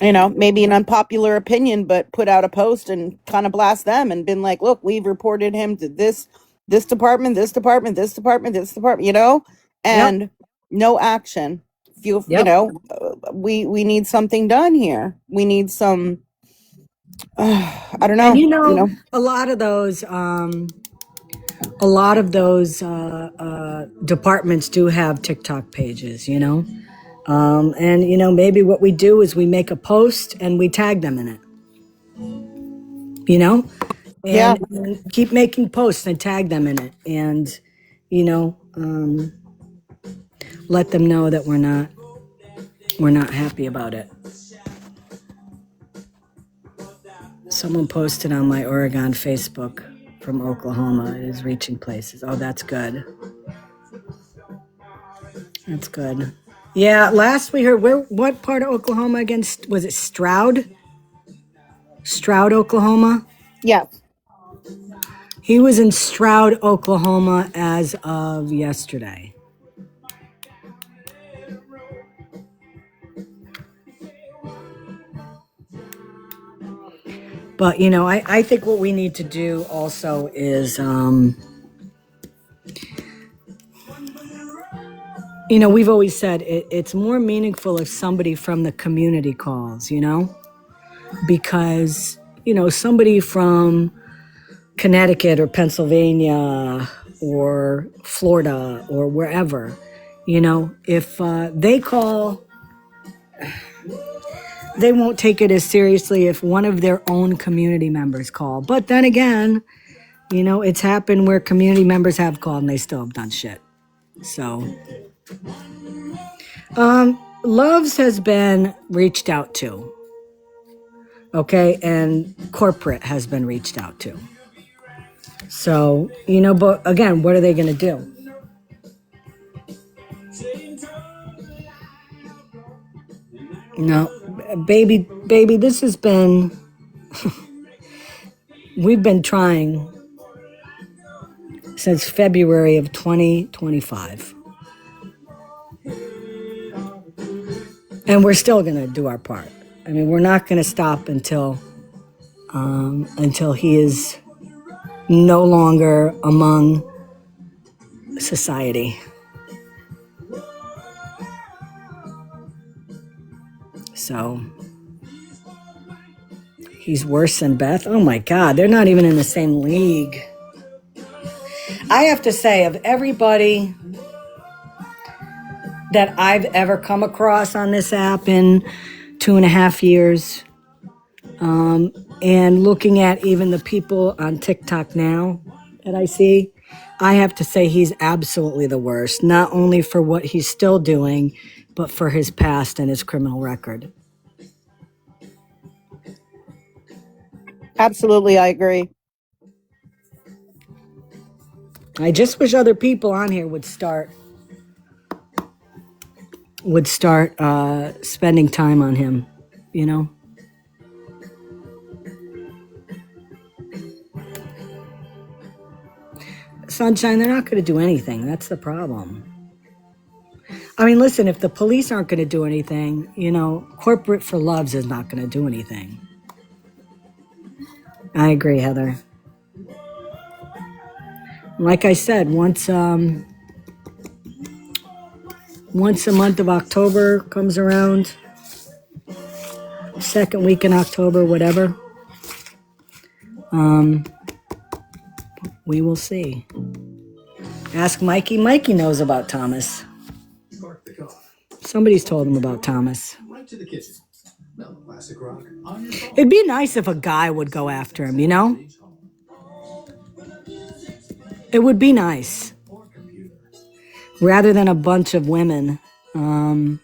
maybe an unpopular opinion, but put out a post and kind of blast them and been like, look, we've reported him to this department, this department, this department, this department, and no action. We need something done here. We need some, I don't know. And a lot of those departments do have TikTok pages, and maybe what we do is we make a post and we tag them in it, and keep making posts and tag them in it, and let them know that we're not happy about it. Someone posted on my Oregon Facebook from Oklahoma. It is reaching places. Oh, that's good. That's good. Yeah, last we heard, what part of Oklahoma again? Was it Stroud? Stroud, Oklahoma? Yeah. He was in Stroud, Oklahoma as of yesterday. But, I think what we need to do also is, we've always said it's more meaningful if somebody from the community calls, because, somebody from Connecticut or Pennsylvania or Florida or wherever, if they call, they won't take it as seriously if one of their own community members call. But then again, it's happened where community members have called and they still have done shit. So, Loves has been reached out to. Okay, and corporate has been reached out to. So, but again, what are they going to do? No, baby, this has been, we've been trying since February of 2025. And we're still going to do our part. I mean, we're not going to stop until he is no longer among society. So he's worse than Beth. Oh my God, they're not even in the same league. I have to say, of everybody that I've ever come across on this app in 2.5 years, and looking at even the people on TikTok now that I see, I have to say he's absolutely the worst, not only for what he's still doing, but for his past and his criminal record. Absolutely, I agree. I just wish other people on here would start spending time on him, you know? Sunshine, they're not going to do anything. That's the problem. I mean, listen, if the police aren't going to do anything, you know, Corporate for Loves is not going to do anything. I agree, Heather. Like I said, once a month of October comes around, second week in October, whatever, we will see. Ask Mikey. Mikey knows about Thomas. Somebody's told him about Thomas. It'd be nice if a guy would go after him, you know? It would be nice. Rather than a bunch of women. It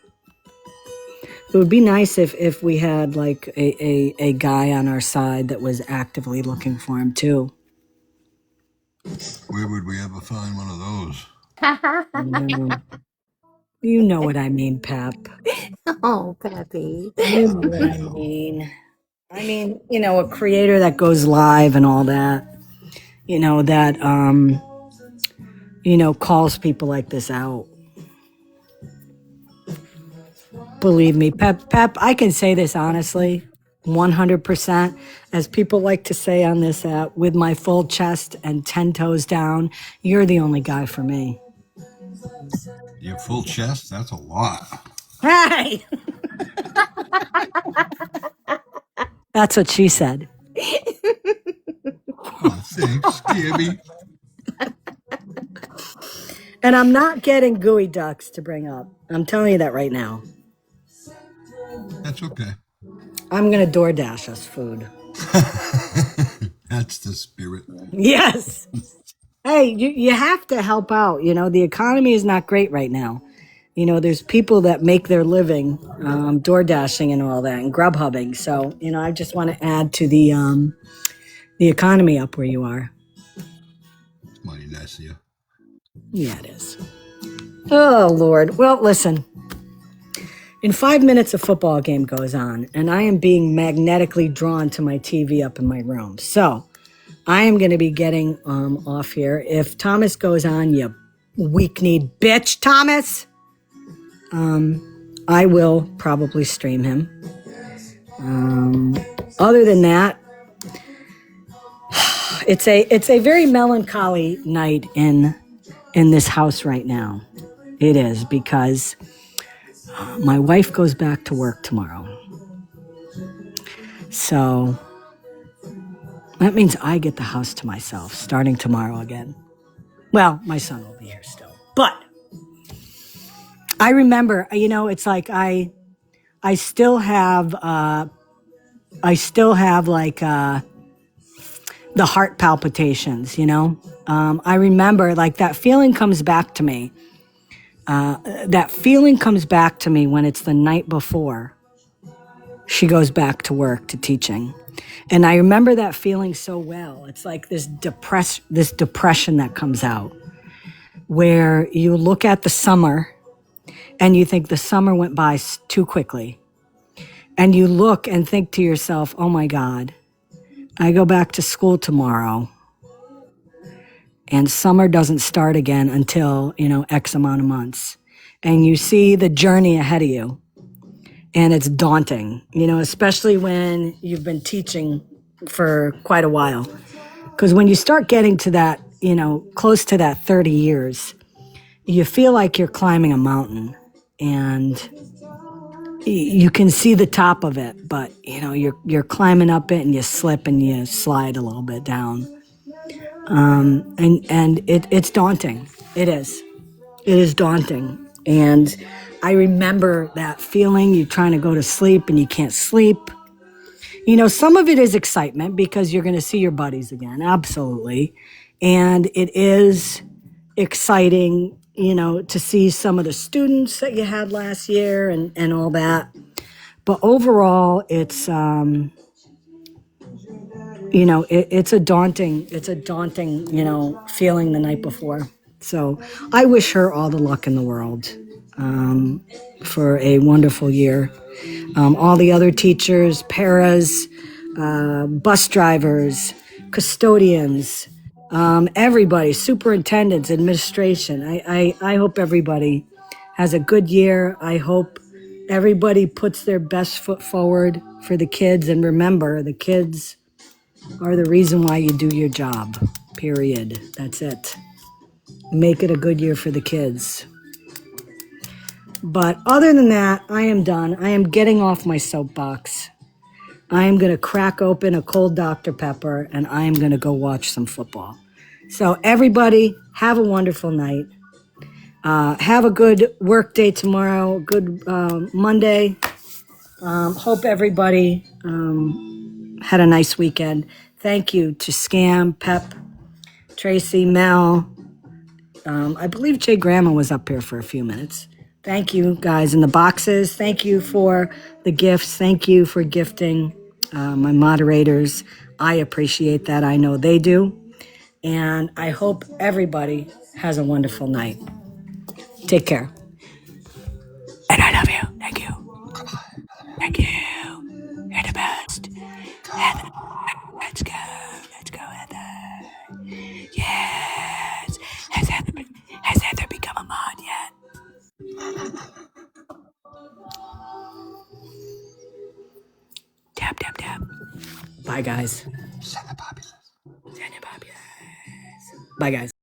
would be nice if we had like a guy on our side that was actively looking for him too. Where would we ever find one of those? You know what I mean, Pep. Oh, Peppy. You know what I mean. I mean, you know, a creator that goes live and all that. You know, that, calls people like this out. Believe me, Pep, I can say this honestly, 100%, as people like to say on this app, with my full chest and 10 toes down, you're the only guy for me. Your full chest? That's a lot. Hey! That's what she said. Oh, thanks, Scammy. And I'm not getting gooey ducks to bring up. I'm telling you that right now. That's okay. I'm going to DoorDash us food. That's the spirit. Yes. Hey, you have to help out. You know, the economy is not great right now. You know, there's people that make their living door dashing and all that and Grubhubbing. So, you know, I just want to add to the economy up where you are. It's mighty nice of you. Yeah, it is. Oh, Lord. Well, listen. In 5 minutes, a football game goes on, and I am being magnetically drawn to my TV up in my room. So I am going to be getting off here. If Thomas goes on, you weak-kneed bitch, Thomas, I will probably stream him. Other than that, it's a very melancholy night in this house right now. It is, because my wife goes back to work tomorrow. So that means I get the house to myself starting tomorrow again. Well, my son will be here still. But I remember, you know, it's like I still have like the heart palpitations, you know? I remember, like, that feeling comes back to me. That feeling comes back to me when it's the night before she goes back to work, to teaching. And I remember that feeling so well. It's like this depression that comes out, where you look at the summer and you think the summer went by too quickly. And you look and think to yourself, oh my God, I go back to school tomorrow and summer doesn't start again until, you know, X amount of months. And you see the journey ahead of you. And it's daunting, you know, especially when you've been teaching for quite a while. Because when you start getting to that, you know, close to that 30 years, you feel like you're climbing a mountain, and you can see the top of it, but you're climbing up it and you slip and you slide a little bit down. It's daunting. It is. It is daunting. And I remember that feeling. You're trying to go to sleep and you can't sleep. Some of it is excitement because you're going to see your buddies again. Absolutely. And it is exciting, to see some of the students that you had last year and all that. But overall, it's, it's a daunting, feeling the night before. So I wish her all the luck in the world, for a wonderful year. All the other teachers, paras, bus drivers, custodians, everybody, superintendents, administration. I hope everybody has a good year. I hope everybody puts their best foot forward for the kids. And remember, the kids are the reason why you do your job, period. That's it. Make it a good year for the kids. But other than that, I am done. I am getting off my soapbox. I am going to crack open a cold Dr. Pepper and I am going to go watch some football. So everybody, have a wonderful night. Have a good work day tomorrow, good Monday. Hope everybody had a nice weekend. Thank you to Scam, Pep, Tracy, Mel. I believe Jay Grandma was up here for a few minutes. Thank you, guys, in the boxes. Thank you for the gifts. Thank you for gifting my moderators. I appreciate that. I know they do. And I hope everybody has a wonderful night. Take care. And I love you. Thank you. Thank you. You're the best. Heather. Let's go. Let's go, Heather. Yes. Has Heather become a mod yet? Tap, tap, tap. Bye, guys. Bye, guys.